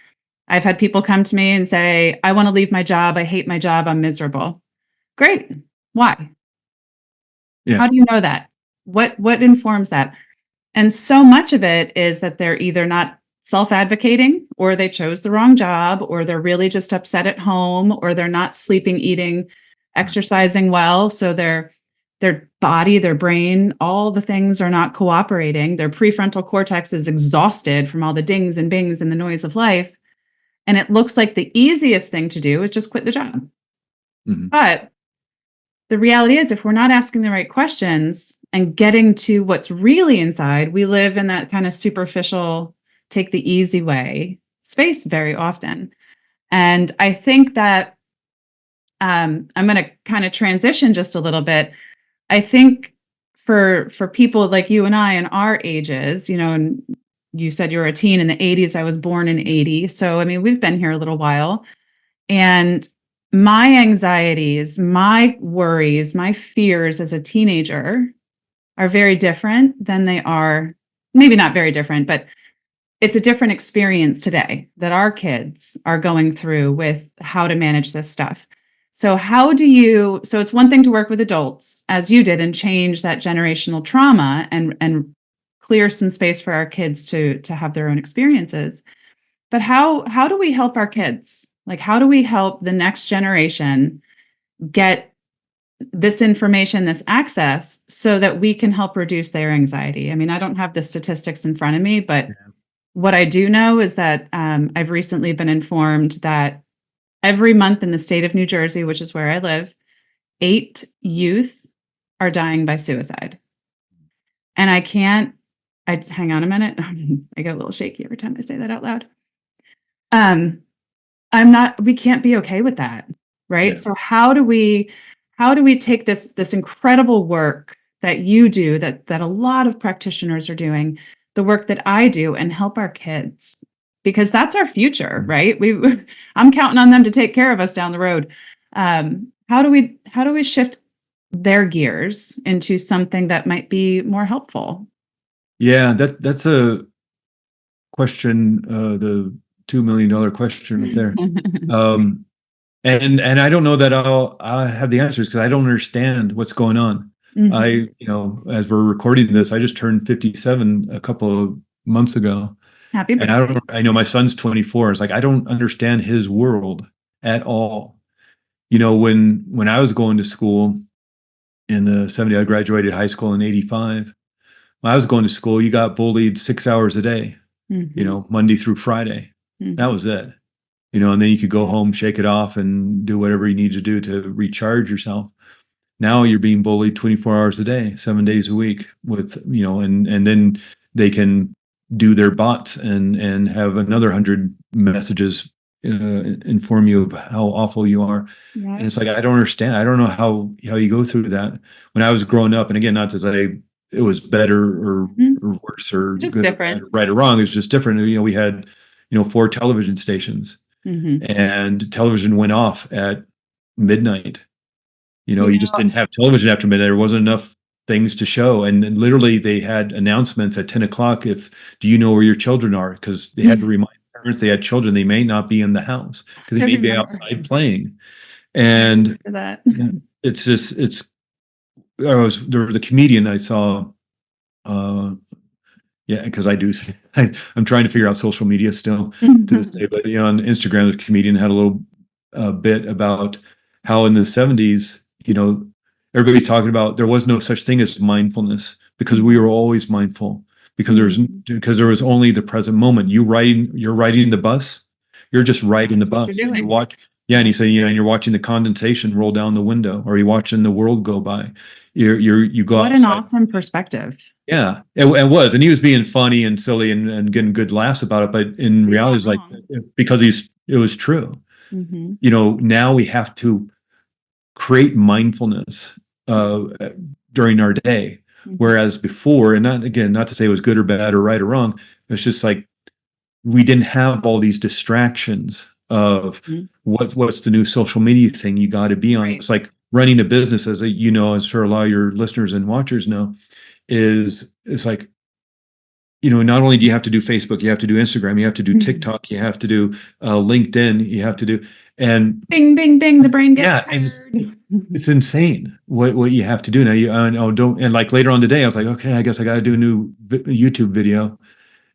I've had people come to me and say, I want to leave my job. I hate my job. I'm miserable. Great. Why? Yeah. How do you know that? What informs that? And so much of it is that they're either not self-advocating, or they chose the wrong job, or they're really just upset at home, or they're not sleeping, eating, exercising well. So their body, their brain, all the things are not cooperating. Their prefrontal cortex is exhausted from all the dings and bings and the noise of life. And it looks like the easiest thing to do is just quit the job. But the reality is, if we're not asking the right questions and getting to what's really inside, we live in that kind of superficial, take the easy way space very often. And I think that I'm going to kind of transition just a little bit. I think for people like you and I in our ages, and you said you were a teen in the 80s. I was born in 80. So, I mean, we've been here a little while. And my anxieties, my worries, my fears as a teenager are very different than they are, maybe not very different, but it's a different experience today that our kids are going through with how to manage this stuff. So so it's one thing to work with adults as you did and change that generational trauma and clear some space for our kids to have their own experiences. But how do we help our kids? Like, how do we help the next generation get this information, this access, so that we can help reduce their anxiety? I mean, I don't have the statistics in front of me, but what I do know is that I've recently been informed that every month in the state of New Jersey, which is where I live, 8 youth are dying by suicide. And hang on a minute. I get a little shaky every time I say that out loud. We can't be okay with that, right? Yeah. So how do we take this incredible work that you do, that a lot of practitioners are doing, the work that I do, and help our kids? Because that's our future, right? I'm counting on them to take care of us down the road. How do we shift their gears into something that might be more helpful? Yeah, that's a question, the $2 million question right there. And I don't know that I'll have the answers, because I don't understand what's going on. As we're recording this, I just turned 57 a couple of months ago. Happy birthday. And I know my son's 24. It's like, I don't understand his world at all. When I was going to school in the 70s, I graduated high school in 85. When I was going to school, you got bullied 6 hours a day, Monday through Friday. That was it. And then you could go home, shake it off, and do whatever you need to do to recharge yourself. Now you're being bullied 24 hours a day, 7 days a week with, and then they can do their bots and have another 100 messages inform you of how awful you are. Right. And it's like, I don't understand. I don't know how you go through that. When I was growing up, and again, not to say it was better or worse or just good, different, right or wrong. It's just different. We had, 4 television stations, and television went off at midnight. You just didn't have television after midnight. There wasn't enough things to show. And literally they had announcements at 10 o'clock. Do you know where your children are? Because they had to remind parents they had children. They may not be in the house because they may be outside playing. And that. It's just, there was a comedian I saw, because I'm trying to figure out social media still to this day. But on Instagram, the comedian had a little bit about how in the 70s, everybody's talking about there was no such thing as mindfulness. because we were always mindful, because there was only the present moment. You're riding the bus, you're just riding the That's what bus. you're And you doing. watch, yeah, and you say, and you're watching the condensation roll down the window, or you're watching the world go by. You go What an outside. awesome perspective. Yeah, it was, and he was being funny and silly and getting good laughs about it. But in He's reality, not it's like, wrong. because it was true. Mm-hmm. Now we have to create mindfulness during our day, whereas before, and not to say it was good or bad or right or wrong, it's just like we didn't have all these distractions of what's the new social media thing you got to be on. Right. It's like running a business, as as for a lot of your listeners and watchers know, it's like, not only do you have to do Facebook, you have to do Instagram, you have to do TikTok, you have to do LinkedIn, you have to do, and Bing, bing, bing. The brain gets yeah, and tired. it's insane what you have to do now. Don't, and like later on today, I was like, okay, I guess I got to do a new YouTube video,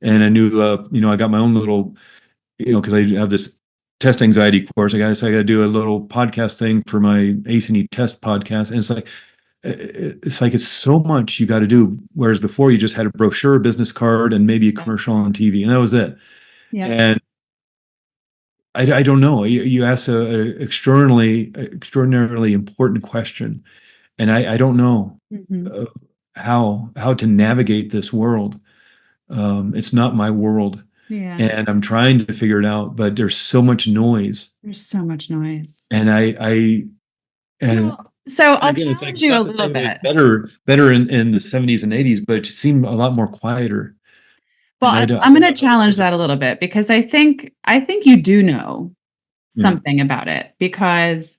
and a new, I got my own little, because I have this test anxiety course. I guess I got to do a little podcast thing for my ACE test podcast, and it's so much you got to do. Whereas before, you just had a brochure, a business card, and maybe a commercial on TV, and that was it. Yeah. And I don't know. You asked a extraordinarily important question, and I don't know uh, how to navigate this world. It's not my world, Yeah. and I'm trying to figure it out. But there's so much noise, There's so much noise. and So I'll again, it's like, challenge you a not to say little it bit. was better in the 70s and 80s, but it seemed a lot more quieter. Well, I'm going to challenge that a little bit, because I think you do know something about it, because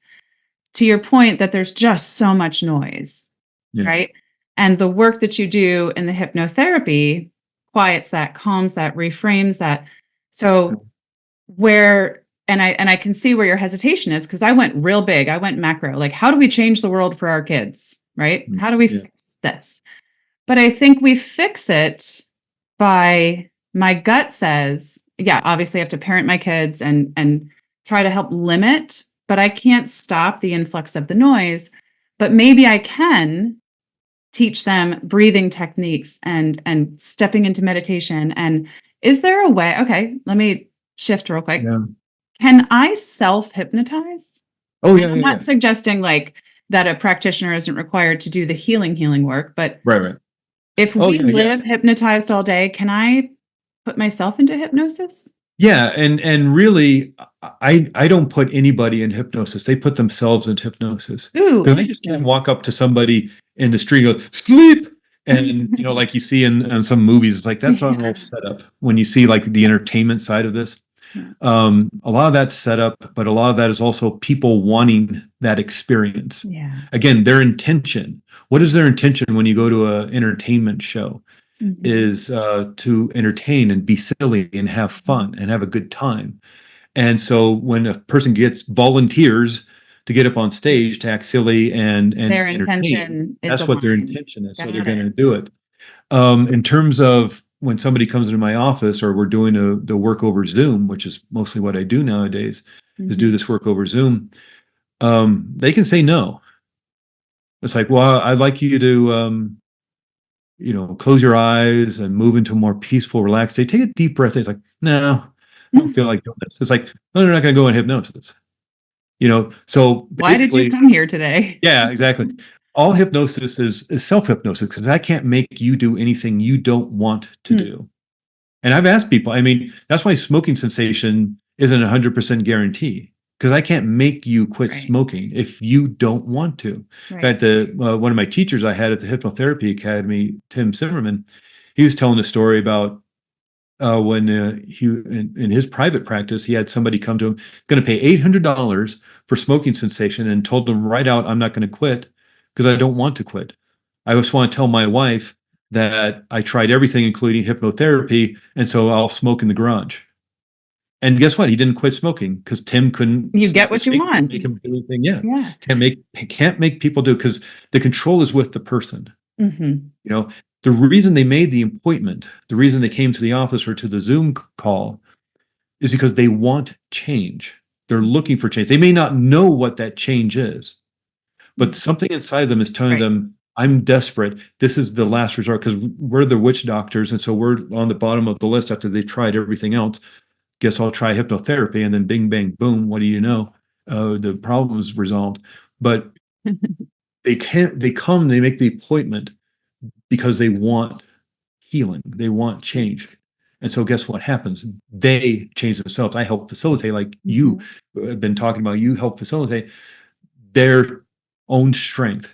to your point that there's just so much noise, right? And the work that you do in the hypnotherapy quiets that, calms that, reframes that. So and I can see where your hesitation is, because I went real big. I went macro. Like, how do we change the world for our kids, right? How do we fix this? But I think we fix it by, my gut says, yeah, obviously I have to parent my kids and try to help limit, but I can't stop the influx of the noise. But maybe I can teach them breathing techniques and stepping into meditation. And is there a way? Okay, let me shift real quick. Yeah. Can I self-hypnotize? Oh yeah, I'm not suggesting like that a practitioner isn't required to do the healing work, but right. if we live hypnotized all day, can I put myself into hypnosis? Yeah, and really, I don't put anybody in hypnosis. They put themselves in hypnosis. Ooh, Because I just can't walk up to somebody in the street and go, sleep. And, like you see in some movies, it's like, that's all set up. When you see like the entertainment side of this, a lot of that's set up, but a lot of that is also people wanting that experience. Yeah. Again, their intention. What is their intention when you go to an entertainment show? Is to entertain and be silly and have fun and have a good time. And so when a person volunteers to get up on stage to act silly and Their entertain, intention is that's what their aligned. intention is. So Got they're going to it. do it. In terms of when somebody comes into my office, or we're doing the work over Zoom, which is mostly what I do nowadays, is do this work over Zoom. They can say no. It's like, well, I'd like you to close your eyes and move into a more peaceful, relaxed state. Take a deep breath. It's like, no, I don't feel like doing this. It's like, no, they're not going to go in hypnosis. So why did you come here today? Yeah, exactly. All hypnosis is self-hypnosis, because I can't make you do anything you don't want to do. And I've asked people, that's why smoking cessation isn't 100% guarantee, because I can't make you quit smoking if you don't want to. In fact, one of my teachers I had at the Hypnotherapy Academy, Tim Zimmerman, he was telling a story about when in his private practice, he had somebody come to him, going to pay $800 for smoking cessation, and told them right out, I'm not going to quit because I don't want to quit. I just want to tell my wife that I tried everything, including hypnotherapy, and so I'll smoke in the garage. And guess what? He didn't quit smoking because Tim couldn't. You get what you want. Make him do anything. Yeah. Can't make people do, because the control is with the person. The reason they made the appointment, the reason they came to the office or to the Zoom call, is because they want change. They're looking for change. They may not know what that change is, but something inside them is telling them I'm desperate. This is the last resort because we're the witch doctors. And so we're on the bottom of the list after they've tried everything else. Guess I'll try hypnotherapy. And then bing, bang, boom. What do you know? The problem is resolved. But they come, they make the appointment because they want healing. They want change. And so guess what happens? They change themselves. I help facilitate, like you have been talking about, you help facilitate their own strength,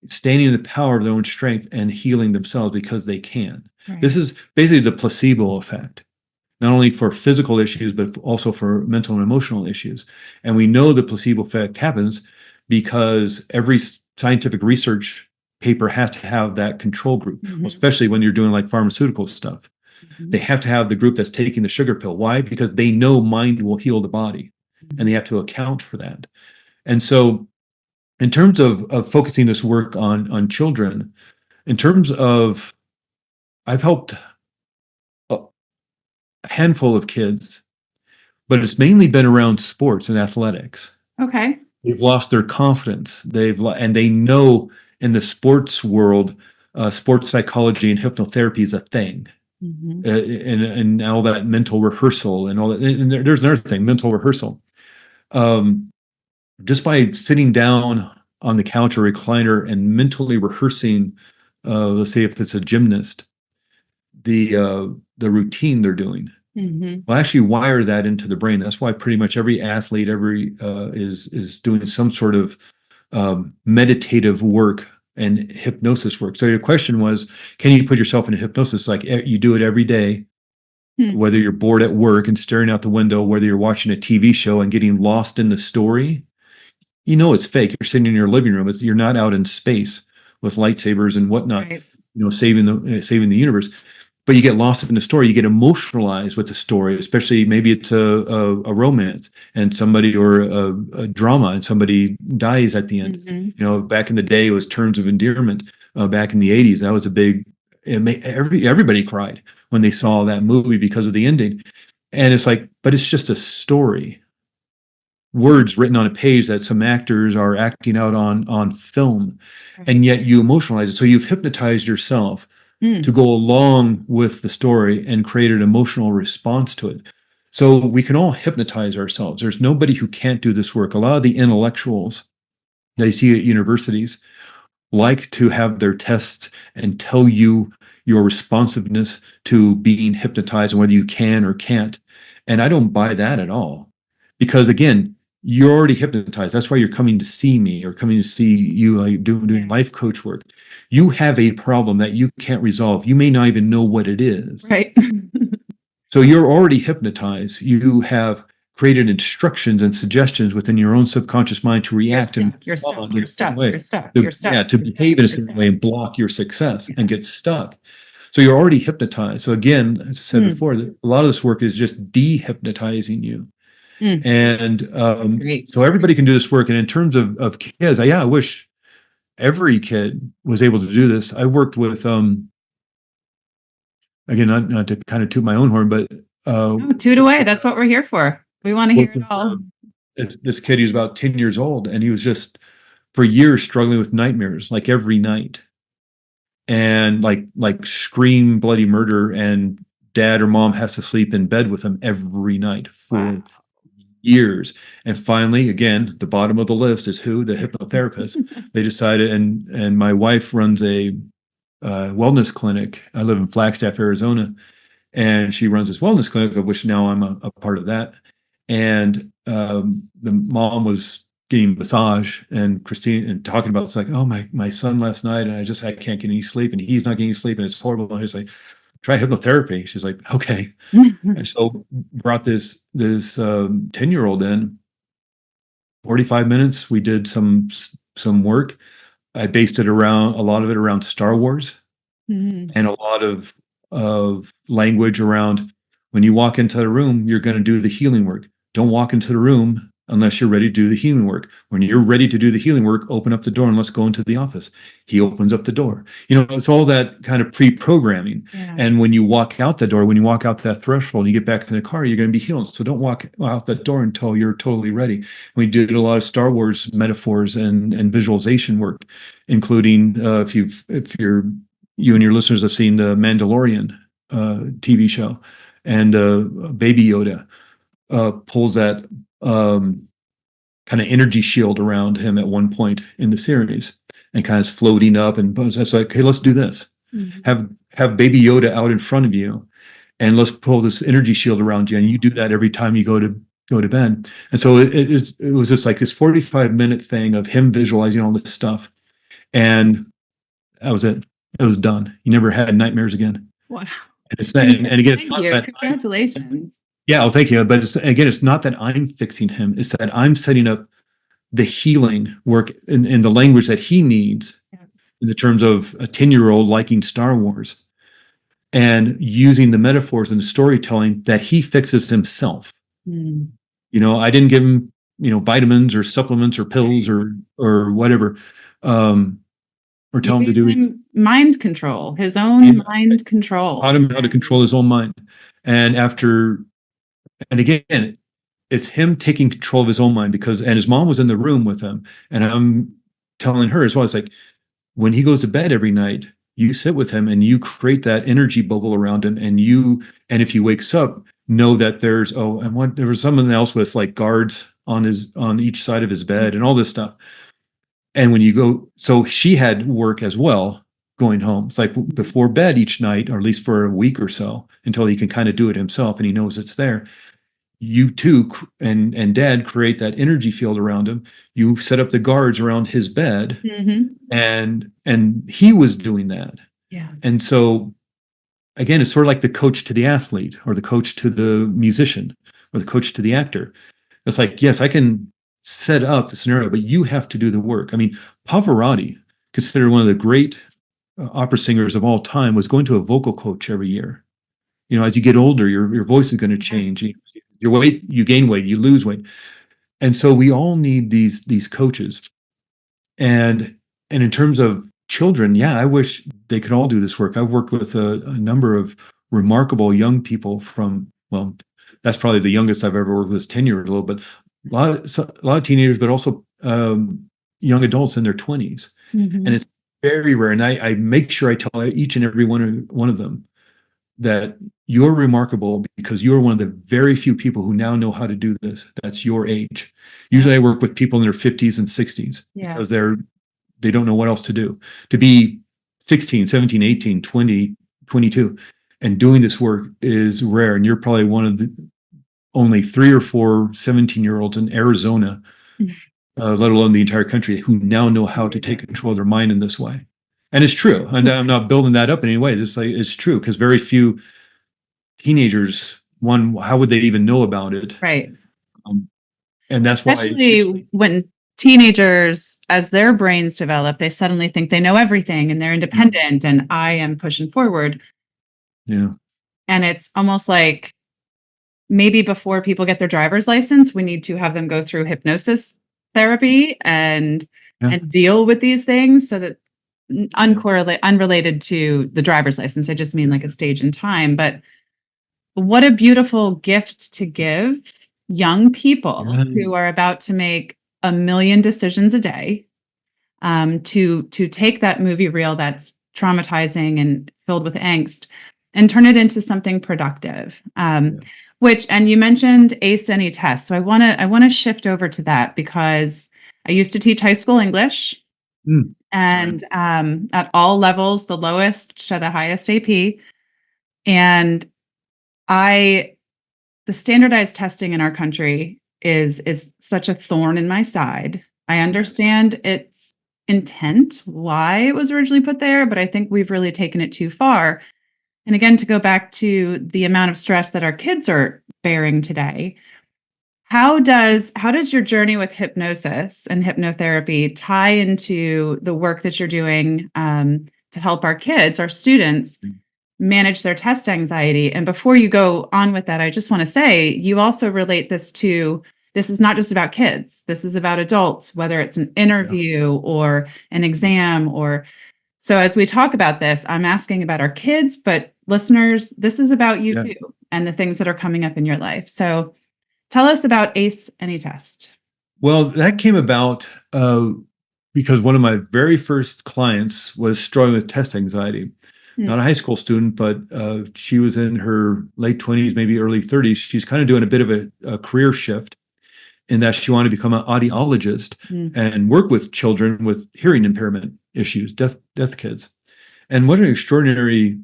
standing in the power of their own strength and healing themselves because they can. Right. This is basically the placebo effect, not only for physical issues, but also for mental and emotional issues. And we know the placebo effect happens because every scientific research paper has to have that control group, especially when you're doing like pharmaceutical stuff. They have to have the group that's taking the sugar pill. Why? Because they know mind will heal the body, and they have to account for that. And so in terms of focusing this work on children, in terms of, I've helped a handful of kids, but it's mainly been around sports and athletics. Okay. They've lost their confidence. And they know in the sports world, sports psychology and hypnotherapy is a thing. And all that mental rehearsal and all that. And there's another thing, mental rehearsal. Just by sitting down on the couch or recliner and mentally rehearsing, let's say if it's a gymnast, the routine they're doing, will actually wire that into the brain. That's why pretty much every athlete, is doing some sort of meditative work and hypnosis work. So your question was, can you put yourself in a hypnosis? Like you do it every day, whether you're bored at work and staring out the window, whether you're watching a TV show and getting lost in the story. You know it's fake. You're sitting in your living room. You're not out in space with lightsabers and whatnot, Right. saving the universe. But you get lost in the story. You get emotionalized with the story, especially maybe it's a romance and somebody, or a drama and somebody dies at the end. Back in the day, it was terms of endearment. Back in the 80s, that was a big. Everybody cried when they saw that movie because of the ending. And it's like, but it's just a story. Words written on a page that some actors are acting out on film, and yet you emotionalize it. So you've hypnotized yourself to go along with the story and create an emotional response to it. So we can all hypnotize ourselves. There's nobody who can't do this work. A lot of the intellectuals that you see at universities like to have their tests and tell you your responsiveness to being hypnotized and whether you can or can't. And I don't buy that at all. Because again, you're already hypnotized. That's why you're coming to see me or coming to see you, like doing life coach work. You have a problem that you can't resolve. You may not even know what it is. Right. So you're already hypnotized. You have created instructions and suggestions within your own subconscious mind to react and You're stuck. to behave in a certain way and block your success and get stuck. So you're already hypnotized. So again, as I said before, a lot of this work is just de-hypnotizing you. And so everybody can do this work. And in terms of kids, I wish every kid was able to do this. I worked with, again, not to kind of toot my own horn, but toot away. That's what we're here for. We want to hear it all. This kid, he was about 10 years old, and he was just for years struggling with nightmares, like every night, and like scream bloody murder, and dad or mom has to sleep in bed with him every night for years. And finally, again, the bottom of the list is who? The hypnotherapist. They decided, and my wife runs a wellness clinic. I live in Flagstaff, Arizona, and she runs this wellness clinic, of which now I'm a part of that. And the mom was getting massage, and Christine, and talking about, it's like, oh, my son last night, and I can't get any sleep, and he's not getting any sleep, and it's horrible. And I was like, try hypnotherapy. She's like, okay. And so brought this 10-year-old in. 45 minutes. We did some work. I based a lot of it around Star Wars, and a lot of language around when you walk into the room, you're going to do the healing work. Don't walk into the room unless you're ready to do the healing work. When you're ready to do the healing work, open up the door and let's go into the office. He opens up the door. It's all that kind of pre-programming. Yeah. And when you walk out the door, when you walk out that threshold, you get back in the car, you're going to be healed. So don't walk out that door until you're totally ready. We did a lot of Star Wars metaphors and visualization work, including if you and your listeners have seen the Mandalorian TV show, and Baby Yoda pulls that kind of energy shield around him at one point in the series, and kind of is floating up, and it's like, hey, let's do this. Have Baby Yoda out in front of you, and let's pull this energy shield around you, and you do that every time you go to bed. And so it was just like this 45-minute thing of him visualizing all this stuff, and that was it. It was done. He never had nightmares again. Wow. And it's and again, it's not that. Congratulations. Yeah, well, thank you. But it's not that I'm fixing him. It's that I'm setting up the healing work in the language that he needs, in the terms of a 10-year-old liking Star Wars, and using the metaphors and the storytelling that he fixes himself. I didn't give him, vitamins or supplements or pills or whatever, or tell him to do mind control, his own mind control. Taught him how to control his own mind. And again, it's him taking control of his own mind, and his mom was in the room with him. And I'm telling her as well, it's like, when he goes to bed every night, you sit with him and you create that energy bubble around him. And if he wakes up, know that there was someone else with like guards on each side of his bed and all this stuff. And when you go, so she had work as well going home. It's like before bed each night, or at least for a week or so, until he can kind of do it himself and he knows it's there. You too, and Dad create that energy field around him. You set up the guards around his bed, and he was doing that. Yeah. And so, again, it's sort of like the coach to the athlete, or the coach to the musician, or the coach to the actor. It's like, yes, I can set up the scenario, but you have to do the work. I mean, Pavarotti, considered one of the great opera singers of all time, was going to a vocal coach every year. As you get older, your voice is going to change. Your weight, you gain weight, you lose weight. And so we all need these coaches. And in terms of children, yeah, I wish they could all do this work. I've worked with a number of remarkable young people that's probably the youngest I've ever worked with, is 10-year-old, but a lot of teenagers, but also young adults in their 20s. And it's very rare. And I make sure I tell each and every one of them that you're remarkable because you're one of the very few people who now know how to do this. That's your age. Usually I work with people in their 50s and 60s because they don't know what else to do. To be 16, 17, 18, 20, 22 and doing this work is rare. And you're probably one of the only 3 or 4 17-year-olds in Arizona, let alone the entire country, who now know how to take control of their mind in this way. And it's true. And I'm not building that up in any way. It's true, because very few teenagers, how would they even know about it? Right. And that's especially when teenagers, as their brains develop, they suddenly think they know everything and they're independent and I am pushing forward. Yeah. And it's almost like maybe before people get their driver's license, we need to have them go through hypnosis therapy and deal with these things, so that unrelated to the driver's license. I just mean like a stage in time. But what a beautiful gift to give young people who are about to make a million decisions a day, to take that movie reel that's traumatizing and filled with angst and turn it into something productive. And you mentioned ACE test. So I want to shift over to that, because I used to teach high school English. And at all levels, the lowest to the highest AP. And the standardized testing in our country is such a thorn in my side. I understand its intent, why it was originally put there, but I think we've really taken it too far. And again, to go back to the amount of stress that our kids are bearing today, how does your journey with hypnosis and hypnotherapy tie into the work that you're doing to help our kids, our students, manage their test anxiety? And before you go on with that, I just want to say, you also relate this to this is not just about kids. This is about adults, whether it's an interview or an exam or so as we talk about this, I'm asking about our kids, but listeners, this is about you too and the things that are coming up in your life. So tell us about ACE Any Test. Well, that came about because one of my very first clients was struggling with test anxiety. Not a high school student, but she was in her late 20s, maybe early 30s. She's kind of doing a bit of a career shift in that she wanted to become an audiologist and work with children with hearing impairment issues, deaf kids. And what an extraordinary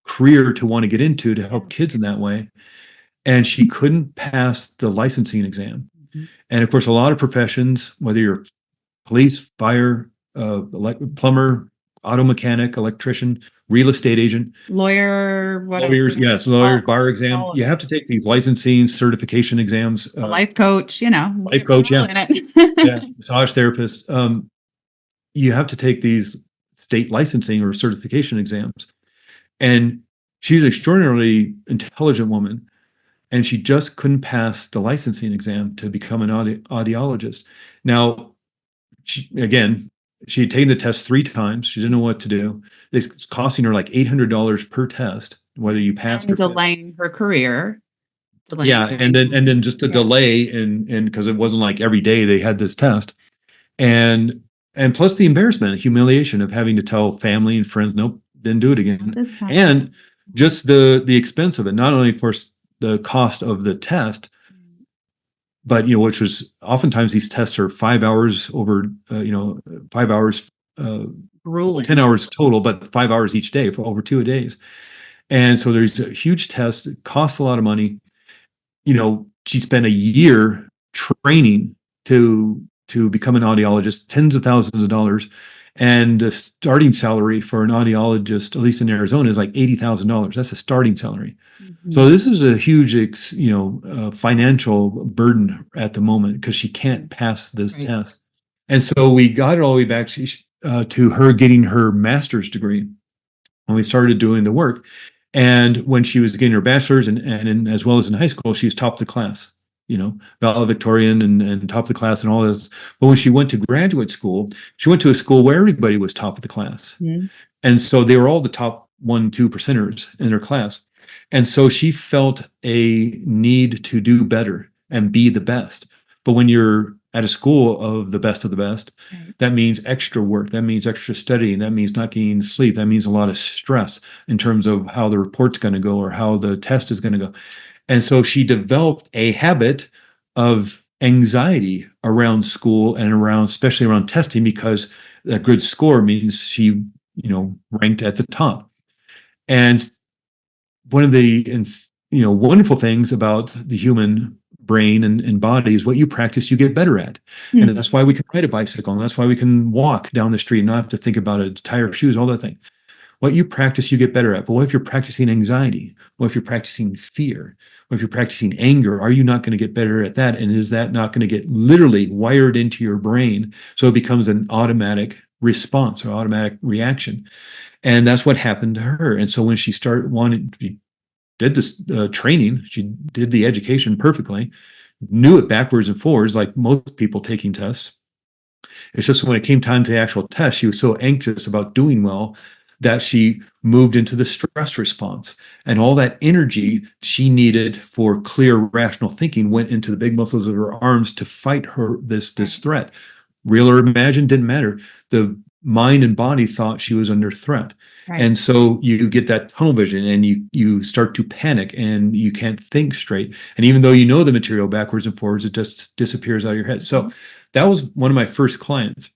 career to want to get into to help kids in that way. And she couldn't pass the licensing exam. And of course, a lot of professions, whether you're police, fire, plumber, auto mechanic, electrician, real estate agent, lawyer, whatever. Lawyers, bar exam. You have to take these licensing certification exams. A life coach, Life coach, massage therapist. You have to take these state licensing or certification exams. And she's an extraordinarily intelligent woman, and she just couldn't pass the licensing exam to become an audiologist. Now, she had taken the test 3 times. She didn't know what to do. It's costing her like $800 per test, whether you passed or delaying her career. And then just the delay and because it wasn't like every day they had this test. And plus the embarrassment, humiliation of having to tell family and friends, nope, didn't do it again. This time. And just the expense of it, not only of course the cost of the test, but which was oftentimes these tests are 5 hours over 5 hours, grueling. 10 hours total, but 5 hours each day for over 2 days. And so there's a huge test. It costs a lot of money. She spent a year training to become an audiologist, tens of thousands of dollars. And the starting salary for an audiologist, at least in Arizona, is like $80,000. That's a starting salary. So this is a huge, financial burden at the moment because she can't pass this test. And so we got it all the way back to her getting her master's degree when we started doing the work. And when she was getting her bachelor's and as well as in high school, she was top of the class. Valedictorian and top of the class and all this. But when she went to graduate school, she went to a school where everybody was top of the class. And so they were all the top 1-2% in her class. And so she felt a need to do better and be the best. But when you're at a school of the best, that means extra work. That means extra studying. That means not getting sleep. That means a lot of stress in terms of how the report's going to go or how the test is going to go. And so she developed a habit of anxiety around school and especially around testing, because a good score means she, ranked at the top. And one of the, wonderful things about the human brain and body is what you practice, you get better at. And that's why we can ride a bicycle. And that's why we can walk down the street and not have to think about a tire, shoes, all that thing. What you practice, you get better at. But what if you're practicing anxiety? What if you're practicing fear? What if you're practicing anger? Are you not going to get better at that? And is that not going to get literally wired into your brain so it becomes an automatic response or automatic reaction? And that's what happened to her. And so when she did this training, she did the education perfectly, knew it backwards and forwards like most people taking tests. It's just when it came time to the actual test, she was so anxious about doing well that she moved into the stress response, and all that energy she needed for clear, rational thinking went into the big muscles of her arms to fight this threat. Real or imagined, didn't matter. The mind and body thought she was under threat. And so you get that tunnel vision and you start to panic and you can't think straight. And even though you know the material backwards and forwards, it just disappears out of your head. So that was one of my first clients.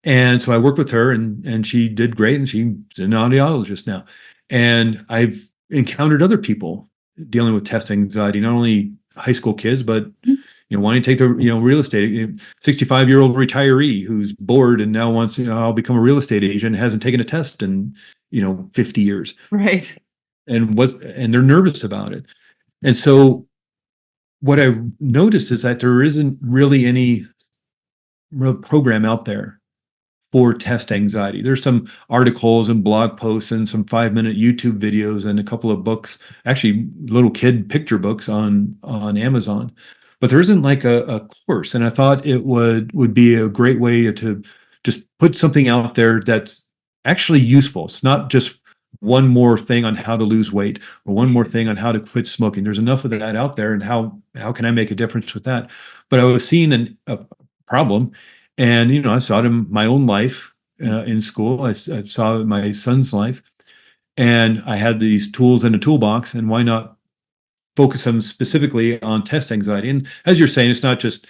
And so I worked with her and she did great, and she's an audiologist now. And I've encountered other people dealing with test anxiety, not only high school kids, but wanting to take the real estate, 65-year-old retiree who's bored and now wants, I'll become a real estate agent, hasn't taken a test in 50 years. Right. And they're nervous about it. And so what I've noticed is that there isn't really any real program out there for test anxiety. There's some articles and blog posts and some 5-minute YouTube videos and a couple of books, actually little kid picture books on Amazon. but there isn't like a course. And I thought it would be a great way to just put something out there that's actually useful. It's not just one more thing on how to lose weight or one more thing on how to quit smoking. There's enough of that out there, and how can I make a difference with that? But I was seeing a problem, and I saw it in my own life in school. I saw it in my son's life, and I had these tools in a toolbox, and why not focus them specifically on test anxiety? And as you're saying, it's not just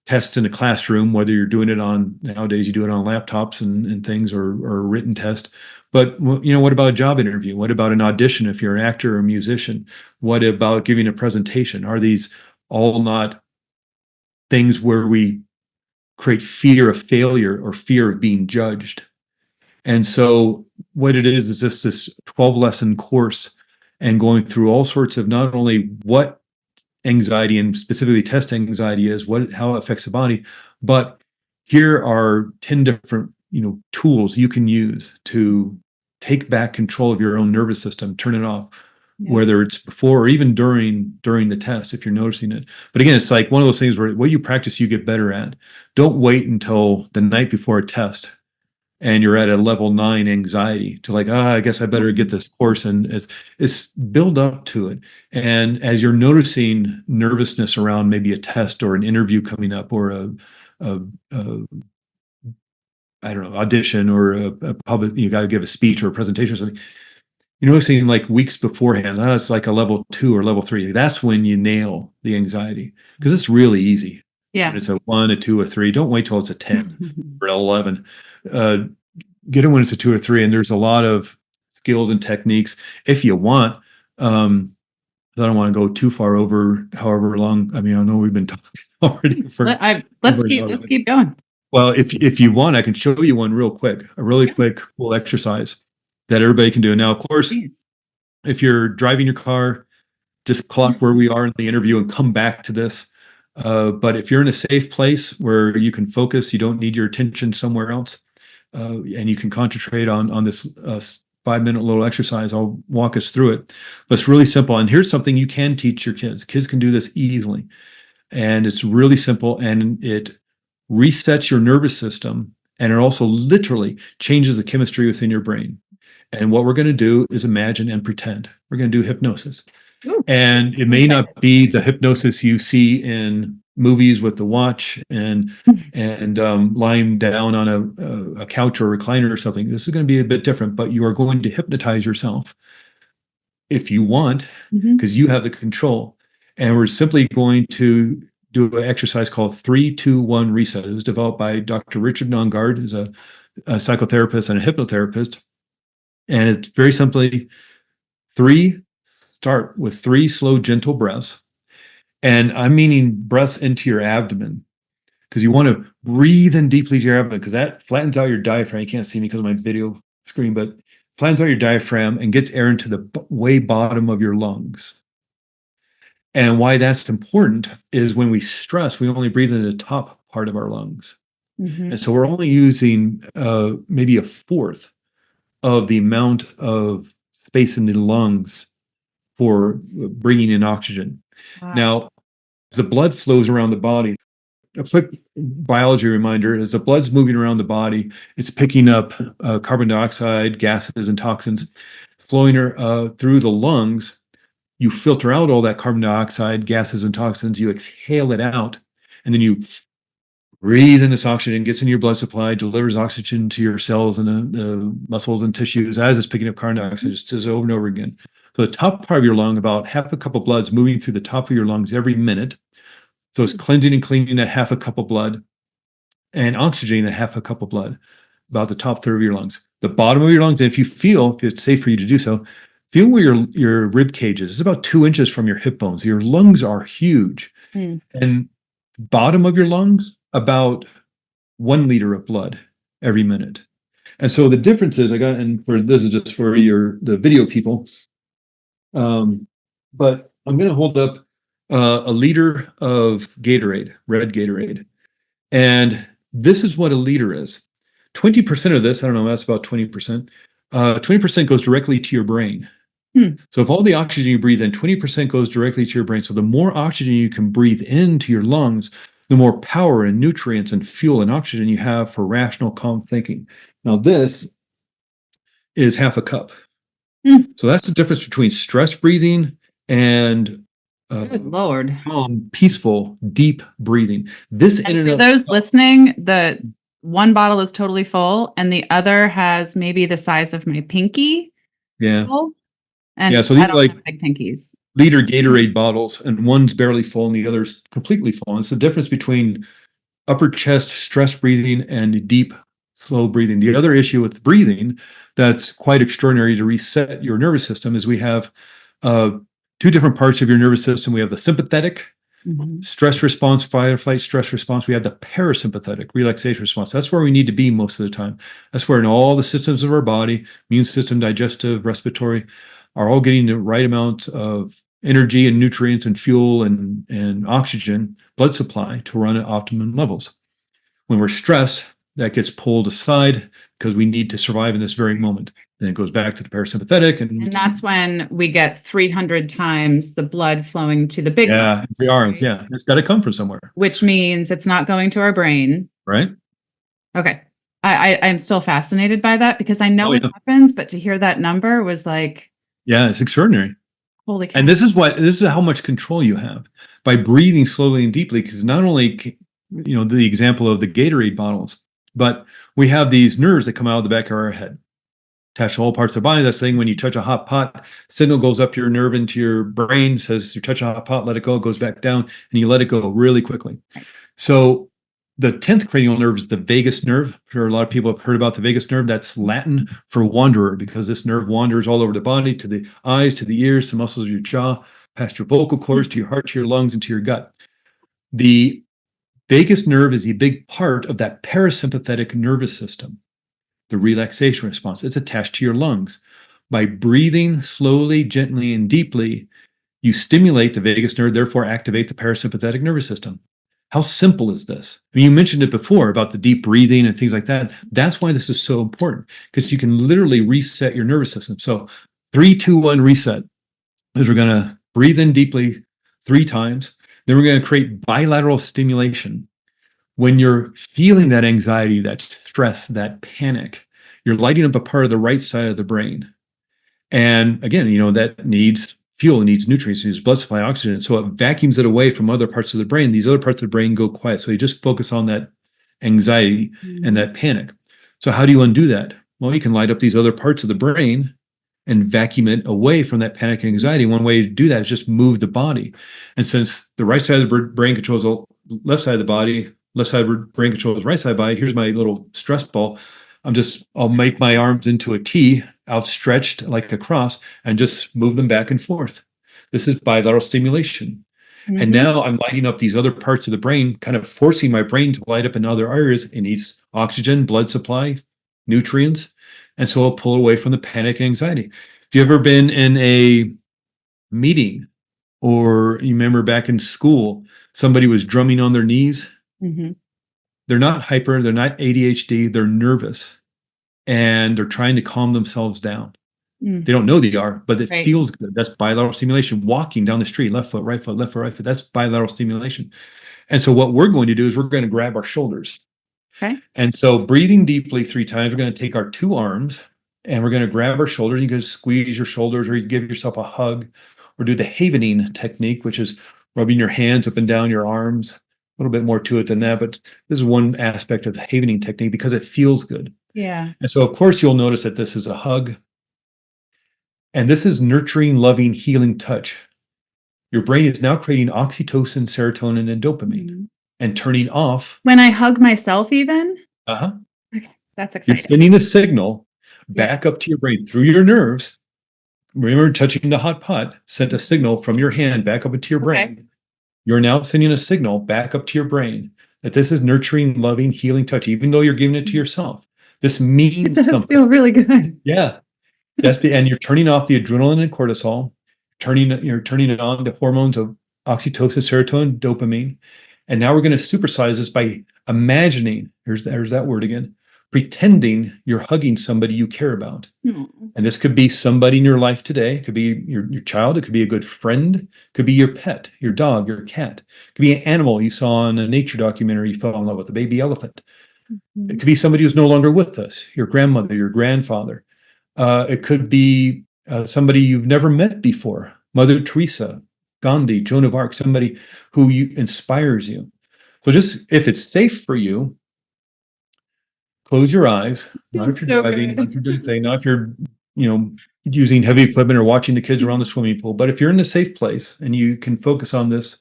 tests in a classroom, whether you're doing it on, nowadays you do it on laptops and things, or a written test. But what about a job interview? What about an audition if you're an actor or a musician? What about giving a presentation? Are these all not things where we create fear of failure or fear of being judged? And so what it is just this 12 lesson course, and going through all sorts of, not only what anxiety and specifically test anxiety is, how it affects the body, but here are 10 different, tools you can use to take back control of your own nervous system, turn it off, whether it's before or even during the test, if you're noticing it. But again, it's like one of those things where what you practice, you get better at. Don't wait until the night before a test and you're at a level 9 anxiety to like, I guess I better get this course. And it's build up to it. And as you're noticing nervousness around maybe a test or an interview coming up, or a I don't know, audition, or a public, you got to give a speech or a presentation or something, you're noticing like weeks beforehand, it's like a level 2 or level 3. That's when you nail the anxiety, because it's really easy. Yeah. When it's a 1, a 2, a 3. Don't wait till it's a 10 or 11. Get it when it's a 2 or 3, and there's a lot of skills and techniques if you want. I don't want to go too far over however long. I mean, I know we've been talking already for. Let's keep going. Well, if you want, I can show you one real quick, a really quick, cool exercise that everybody can do. Now, of course, if you're driving your car, just clock where we are in the interview and come back to this. But if you're in a safe place where you can focus, you don't need your attention somewhere else, and you can concentrate on this 5-minute little exercise, I'll walk us through it. But it's really simple. And here's something you can teach your kids. Kids can do this easily. And it's really simple, and it resets your nervous system, and it also literally changes the chemistry within your brain. And what we're going to do is imagine and pretend. We're going to do hypnosis. Ooh. And it may not be the hypnosis you see in movies with the watch and lying down on a couch or recliner or something. This is going to be a bit different, but you are going to hypnotize yourself if you want, because you have the control. And we're simply going to do an exercise called 3-2-1 reset. It was developed by Dr. Richard Nongard, who's a psychotherapist and a hypnotherapist. And it's very simply start with 3 slow, gentle breaths. And I'm meaning breaths into your abdomen, because you want to breathe in deeply to your abdomen, because that flattens out your diaphragm. You can't see me because of my video screen, but flattens out your diaphragm and gets air into the way bottom of your lungs. And why that's important is when we stress, we only breathe in the top part of our lungs. And so we're only using maybe 1/4 of the amount of space in the lungs for bringing in oxygen. Wow. Now, as the blood flows around the body, a quick biology reminder, as the blood's moving around the body, it's picking up carbon dioxide, gases, and toxins, flowing through the lungs. You filter out all that carbon dioxide, gases, and toxins, you exhale it out, and then you breathe in this oxygen, gets in your blood supply, delivers oxygen to your cells and the muscles and tissues as it's picking up carbon dioxide, just over and over again. So the top part of your lung, about half a cup of blood is moving through the top of your lungs every minute. So it's cleansing and cleaning that half a cup of blood and oxygenating that half a cup of blood, about the top third of your lungs. The bottom of your lungs, and if it's safe for you to do so, feel where your rib cage is. It's about 2 inches from your hip bones. Your lungs are huge. And bottom of your lungs, about 1 liter of blood every minute. And so the difference is, this is just for the video people, but I'm going to hold up a liter of Gatorade, red Gatorade. And this is what a liter is. 20% of this, I don't know, that's about 20%. 20% goes directly to your brain. So if all the oxygen you breathe in, 20% goes directly to your brain. So the more oxygen you can breathe into your lungs, the more power and nutrients and fuel and oxygen you have for rational, calm thinking. Now, this is half a cup. So that's the difference between stress breathing and Good Lord. calm, peaceful, deep breathing. This in And and for of those itself, listening, the one bottle is totally full and the other has maybe the size of my pinky yeah. full. Yeah. And So I these are don't like have big pinkies. liter Gatorade bottles, and one's barely full and the other's completely full. And it's the difference between upper chest stress breathing and deep, slow breathing. The other issue with breathing that's quite extraordinary to reset your nervous system is we have uh, two different parts of your nervous system. We have the sympathetic stress response, fight or flight stress response. We have the parasympathetic relaxation response. That's where we need to be most of the time. That's where in all the systems of our body, immune system, digestive, respiratory, are all getting the right amount of energy and nutrients and fuel and oxygen, blood supply to run at optimum levels. When we're stressed, that gets pulled aside because we need to survive in this very moment. Then it goes back to the parasympathetic, And that's when we get 300 times the blood flowing to the big yeah, the arms, right? yeah, it's got to come from somewhere, Which means it's not going to our brain. right? Okay. I'm still fascinated by that because I know Oh it yeah, happens, but to hear that number was like, yeah, it's extraordinary. holy cow. And this is how much control you have by breathing slowly and deeply. Because not only, the example of the Gatorade bottles, but we have these nerves that come out of the back of our head, attach to all parts of the body. That's the thing when you touch a hot pot, signal goes up your nerve into your brain, says you touch a hot pot, let it go, it goes back down, and you let it go really quickly. So the 10th cranial nerve is the vagus nerve. I'm sure a lot of people have heard about the vagus nerve. That's Latin for wanderer because this nerve wanders all over the body, to the eyes, to the ears, to the muscles of your jaw, past your vocal cords, to your heart, to your lungs, and to your gut. The vagus nerve is a big part of that parasympathetic nervous system, the relaxation response. It's attached to your lungs. By breathing slowly, gently, and deeply, you stimulate the vagus nerve, therefore activate the parasympathetic nervous system. How simple is this? I mean, you mentioned it before about the deep breathing and things like that. That's why this is so important, because you can literally reset your nervous system. So 3, 2, 1 reset is we're going to breathe in deeply 3 times. Then we're going to create bilateral stimulation. When you're feeling that anxiety, that stress, that panic, you're lighting up a part of the right side of the brain. And again, that needs fuel, it needs nutrients, it needs blood supply, oxygen. So it vacuums it away from other parts of the brain. These other parts of the brain go quiet. So you just focus on that anxiety and that panic. So how do you undo that? Well, you can light up these other parts of the brain and vacuum it away from that panic and anxiety. One way to do that is just move the body. And since the right side of the brain controls the left side of the body, left side of the brain controls the right side of the body, here's my little stress ball. I'll make my arms into a T, outstretched like a cross, and just move them back and forth. This is bilateral stimulation. And now I'm lighting up these other parts of the brain, kind of forcing my brain to light up in other areas. It needs oxygen, blood supply, nutrients. And so I'll pull away from the panic and anxiety. Have you ever been in a meeting, or you remember back in school, somebody was drumming on their knees? They're not hyper, they're not ADHD, they're nervous, and they're trying to calm themselves down. They don't know they are, but it feels good. That's bilateral stimulation. Walking down the street, left foot, right foot, left foot, right foot. That's bilateral stimulation. And so what we're going to do is we're going to grab our shoulders. Okay. And so breathing deeply 3 times, we're going to take our 2 arms and we're going to grab our shoulders. You can squeeze your shoulders, or you give yourself a hug, or do the havening technique, which is rubbing your hands up and down your arms. A little bit more to it than that, but this is one aspect of the havening technique because it feels good. Yeah. And so, of course, you'll notice that this is a hug. And this is nurturing, loving, healing touch. Your brain is now creating oxytocin, serotonin, and dopamine and turning off. When I hug myself, even? Okay, that's exciting. You're sending a signal back up to your brain through your nerves. Remember, touching the hot pot sent a signal from your hand back up into your brain. You're now sending a signal back up to your brain that this is nurturing, loving, healing touch, even though you're giving it to yourself. This means something. It feels really good. Yeah. And you're turning off the adrenaline and cortisol, you're turning it on the hormones of oxytocin, serotonin, dopamine. And now we're going to supersize this by imagining, there's that word again, pretending you're hugging somebody you care about. And this could be somebody in your life today. It could be your child. It could be a good friend. It could be your pet, your dog, your cat. It could be an animal you saw in a nature documentary you fell in love with, a baby elephant. It could be somebody who's no longer with us, your grandmother, your grandfather. It could be somebody you've never met before, Mother Teresa, Gandhi, Joan of Arc, somebody who inspires you. So just if it's safe for you, close your eyes. Not if you're driving, not if you're doing anything, not if you're, using heavy equipment or watching the kids around the swimming pool. But if you're in a safe place and you can focus on this,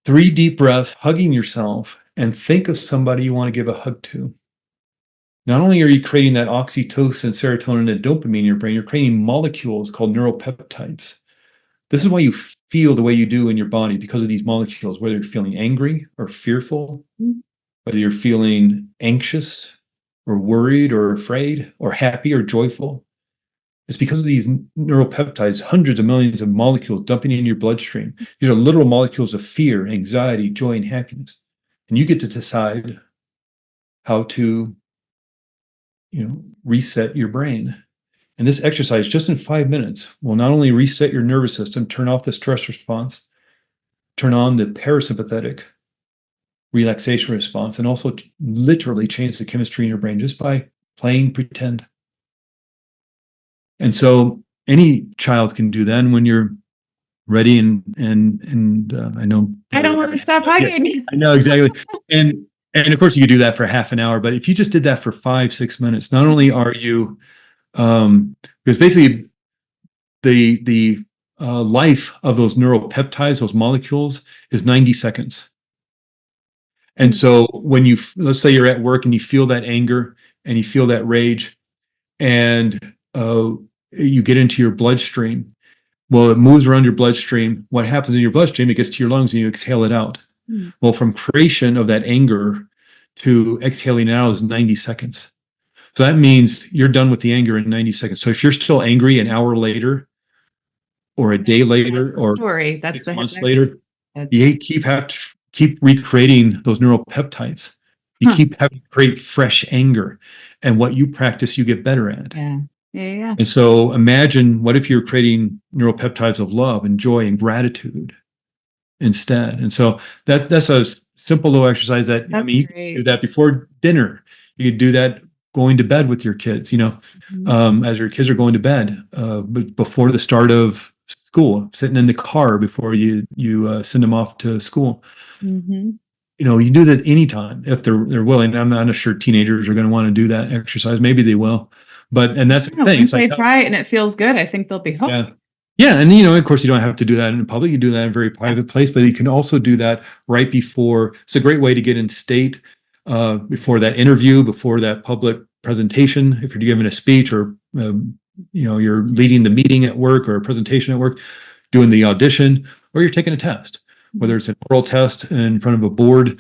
3 deep breaths, hugging yourself, and think of somebody you want to give a hug to. Not only are you creating that oxytocin, serotonin, and dopamine in your brain, you're creating molecules called neuropeptides. This is why you feel the way you do in your body, because of these molecules, whether you're feeling angry or fearful, whether you're feeling anxious or worried or afraid or happy or joyful. It's because of these neuropeptides, hundreds of millions of molecules dumping in your bloodstream. These are literal molecules of fear, anxiety, joy, and happiness. And you get to decide how to, reset your brain. And this exercise, just in 5 minutes, will not only reset your nervous system, turn off the stress response, turn on the parasympathetic relaxation response, and also literally change the chemistry in your brain just by playing pretend. And so any child can do that. And when you're ready, and I know I don't want to stop hugging. Yeah, I know exactly. And of course you could do that for half an hour, but if you just did that for 5-6 minutes, not only are you because basically the life of those neuropeptides, those molecules, is 90 seconds. And so when let's say you're at work and you feel that anger and you feel that rage, and you get into your bloodstream. Well, it moves around your bloodstream. What happens in your bloodstream? It gets to your lungs and you exhale it out. Well, from creation of that anger to exhaling it out is 90 seconds. So that means you're done with the anger in 90 seconds. So if you're still angry an hour later or a day later or story, that's 6 months later, you have to keep recreating those neuropeptides. You keep having to create fresh anger. And what you practice, you get better at. Yeah. And so imagine, what if you're creating neuropeptides of love and joy and gratitude instead? And so that's a simple little exercise that, you can do that before dinner. You could do that going to bed with your kids, as your kids are going to bed, but before the start of school, sitting in the car before you send them off to school. You do that anytime if they're willing. I'm not sure teenagers are going to want to do that exercise. Maybe they will, and that's the thing. Once they try it and it feels good, I think they'll be hooked. Yeah, and of course, you don't have to do that in public. You do that in a very private place, but you can also do that right before. It's a great way to get in state before that interview, before that public presentation. If you're giving a speech, or you're leading the meeting at work or a presentation at work, doing the audition, or you're taking a test. Whether it's an oral test in front of a board,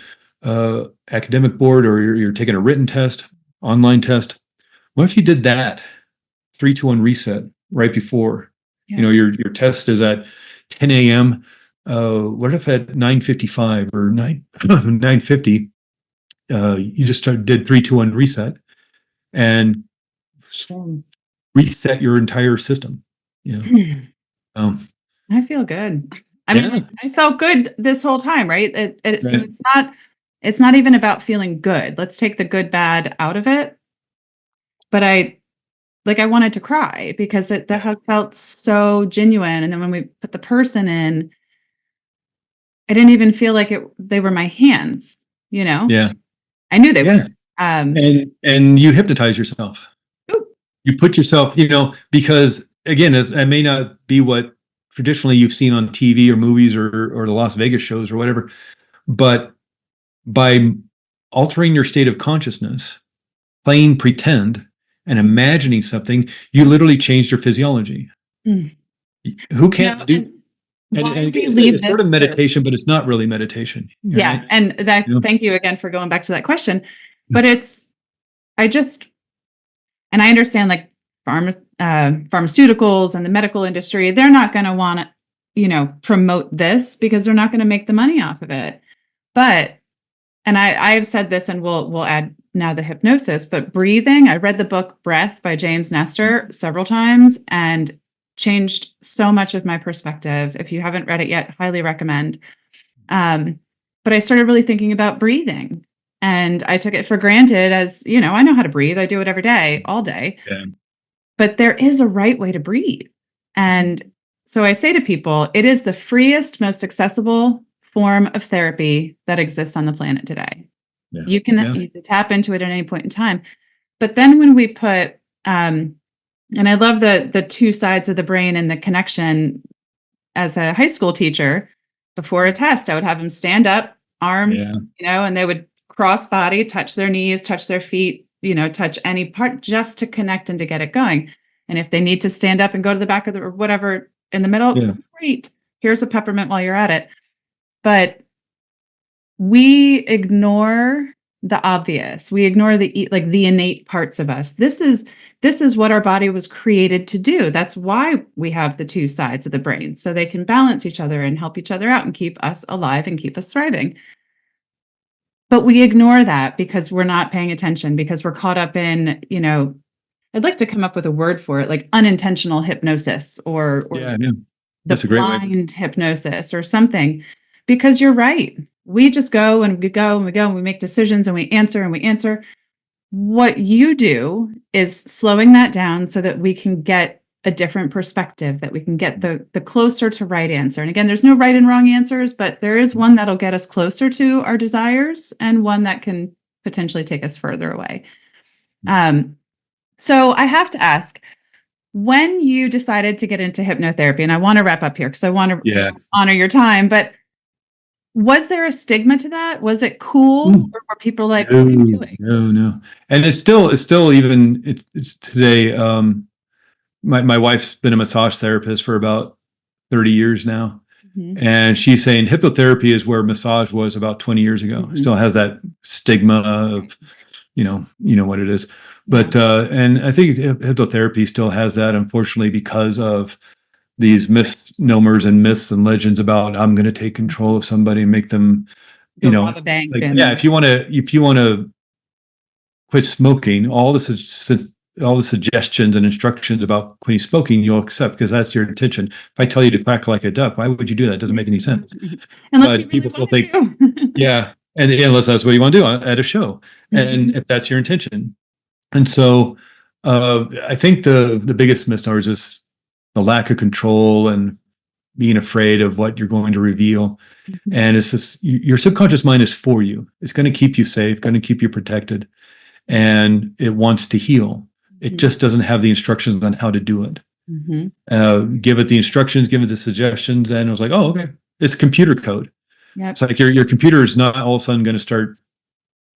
academic board, or you're taking a written test, online test. What if you did that 3, 2, 1 reset right before? Your test is at 10 a.m. What if at 9:55 or 9:50, you just did 3, 2, 1 reset and reset your entire system? I feel good. I mean, I felt good this whole time, right? So it's not even about feeling good. Let's take the good, bad out of it. But I wanted to cry because the hug felt so genuine. And then when we put the person in, I didn't even feel like they were my hands, Yeah. I knew they were. And you hypnotize yourself. Ooh. You put yourself, because again, it may not be what traditionally you've seen on TV or movies or the Las Vegas shows or whatever, but by altering your state of consciousness, playing pretend, and imagining something, you literally changed your physiology. Who can't do? And it's sort of meditation, but it's not really meditation. Yeah, right? And thank you again for going back to that question. But I understand like pharmaceuticals and the medical industry, they're not going to want to, promote this because they're not going to make the money off of it. But, and I have said this, and we'll add now the hypnosis, but breathing. I read the book Breath by James Nestor several times and changed so much of my perspective. If you haven't read it yet, highly recommend. But I started really thinking about breathing, and I took it for granted as, I know how to breathe. I do it every day, all day. Yeah. But there is a right way to breathe. And so I say to people, it is the freest, most accessible form of therapy that exists on the planet today. Yeah. You can tap into it at any point in time. But then when we put, and I love the two sides of the brain and the connection. As a high school teacher, before a test, I would have them stand up, arms, and they would cross body, touch their knees, touch their feet, touch any part just to connect and to get it going. And if they need to stand up and go to the back of or whatever in the middle, great. Here's a peppermint while you're at it. But we ignore the obvious. We ignore the innate parts of us. This is what our body was created to do. That's why we have the two sides of the brain, so they can balance each other and help each other out and keep us alive and keep us thriving. But we ignore that because we're not paying attention, because we're caught up in, I'd like to come up with a word for it, like unintentional hypnosis or That's a great blind hypnosis or something. Because you're right. We just go and we go and we go and we make decisions and we answer and we answer. What you do is slowing that down so that we can get a different perspective, that we can get the closer to right answer. And again, there's no right and wrong answers, but there is one that'll get us closer to our desires and one that can potentially take us further away. So I have to ask, when you decided to get into hypnotherapy, and I want to wrap up here because I want to honor your time, but was there a stigma to that? Was it cool? Or were people like, what are you doing? No. And it's still even, it's today, my wife's been a massage therapist for about 30 years now. Mm-hmm. And she's saying hypnotherapy is where massage was about 20 years ago. Mm-hmm. It still has that stigma of, you know what it is. But, and I think hypnotherapy still has that, unfortunately, because of these misnomers and myths and legends about I'm going to take control of somebody and make them, if you want to quit smoking, all the suggestions and instructions about quitting smoking, you'll accept because that's your intention. If I tell you to quack like a duck, why would you do that? It doesn't make any sense. Unless people still think, and unless that's what you want to do at a show, and if that's your intention. And so I think the biggest misnomer is just the lack of control and being afraid of what you're going to reveal. Mm-hmm. And it's just, your subconscious mind is for you. It's going to keep you safe, going to keep you protected, and it wants to heal. It just doesn't have the instructions on how to do it. Mm-hmm. Give it the instructions, give it the suggestions, and it was like, oh, okay, it's computer code. Yep. It's like your computer is not all of a sudden going to start,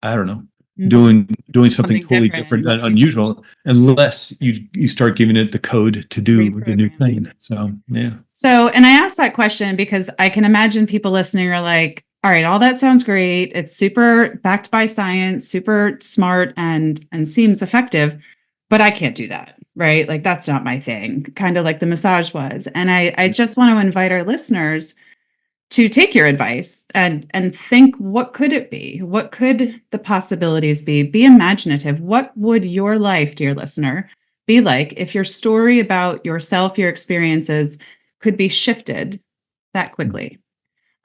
I don't know, doing something totally different and unusual unless you start giving it the code to do the new thing. So and I asked that question because I can imagine people listening are like, all right, all that sounds great, it's super backed by science, super smart and seems effective, but I can't do that, right? Like, that's not my thing, kind of like the massage was. And I just want to invite our listeners to take your advice and think, what could it be? What could the possibilities be? Be imaginative. What would your life, dear listener, be like if your story about yourself, your experiences could be shifted that quickly?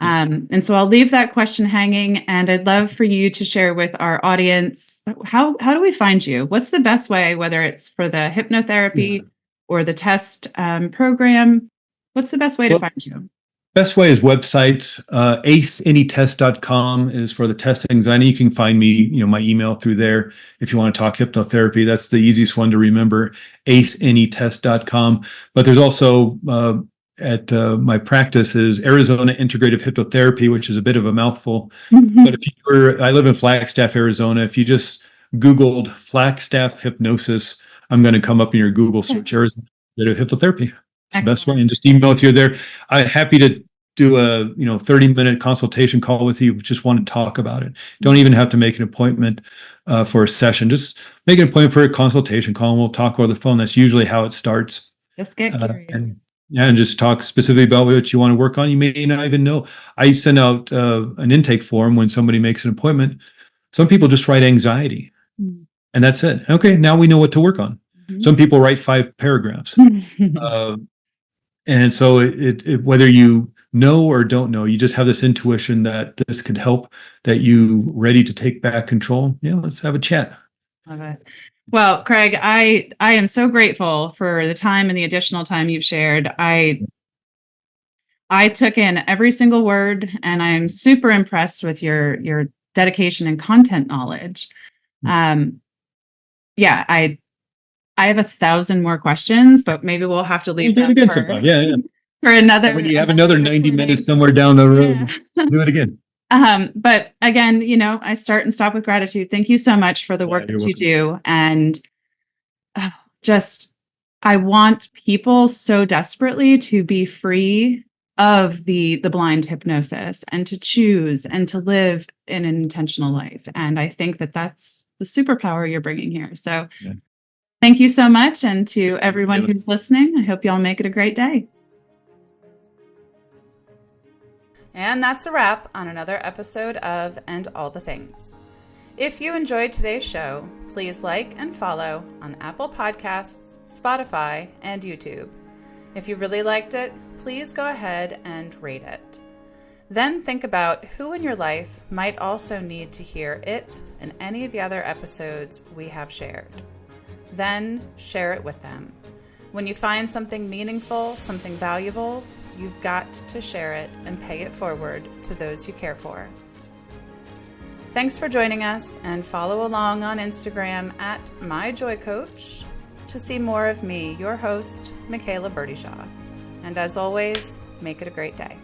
And so I'll leave that question hanging, and I'd love for you to share with our audience, how do we find you? What's the best way, whether it's for the hypnotherapy or the test program? What's the best way to find you? Best way is websites. aceanytest.com is for the test anxiety. You can find me, my email through there. If you want to talk hypnotherapy, that's the easiest one to remember, aceanytest.com. But there's also at my practice is Arizona Integrative Hypnotherapy, which is a bit of a mouthful. Mm-hmm. But I live in Flagstaff, Arizona. If you just Googled Flagstaff hypnosis, I'm going to come up in your Google search, Arizona Integrative Hypnotherapy. It's the best way, and just email if you're there. I'm happy to do a 30-minute consultation call with you. Just want to talk about it. Don't even have to make an appointment for a session. Just make an appointment for a consultation call, and we'll talk over the phone. That's usually how it starts. Just get curious. And just talk specifically about what you want to work on. You may not even know. I send out an intake form when somebody makes an appointment. Some people just write anxiety. And that's it. Okay, now we know what to work on. Some people write 5 paragraphs. And so whether you know or don't know, you just have this intuition that this could help, that you ready to take back control. Yeah, let's have a chat. Love it. Well, Craig, I am so grateful for the time and the additional time you've shared. I took in every single word, and I'm super impressed with your dedication and content knowledge. Yeah, I have 1,000 more questions, but maybe we'll have to leave them for another. When you have another 90 minutes somewhere down the road, do it again. But again, I start and stop with gratitude. Thank you so much for the work that you do. And I want people so desperately to be free of the blind hypnosis and to choose and to live in an intentional life. And I think that that's the superpower you're bringing here. So thank you so much. And to everyone who's listening, I hope y'all make it a great day. And that's a wrap on another episode of And All the Things. If you enjoyed today's show, please like and follow on Apple Podcasts, Spotify, and YouTube. If you really liked it, please go ahead and rate it. Then think about who in your life might also need to hear it and any of the other episodes we have shared. Then share it with them. When you find something meaningful, something valuable, you've got to share it and pay it forward to those you care for. Thanks for joining us, and follow along on Instagram at MyJoyCoach to see more of me, your host, Michaela Burdyshaw. And as always, make it a great day.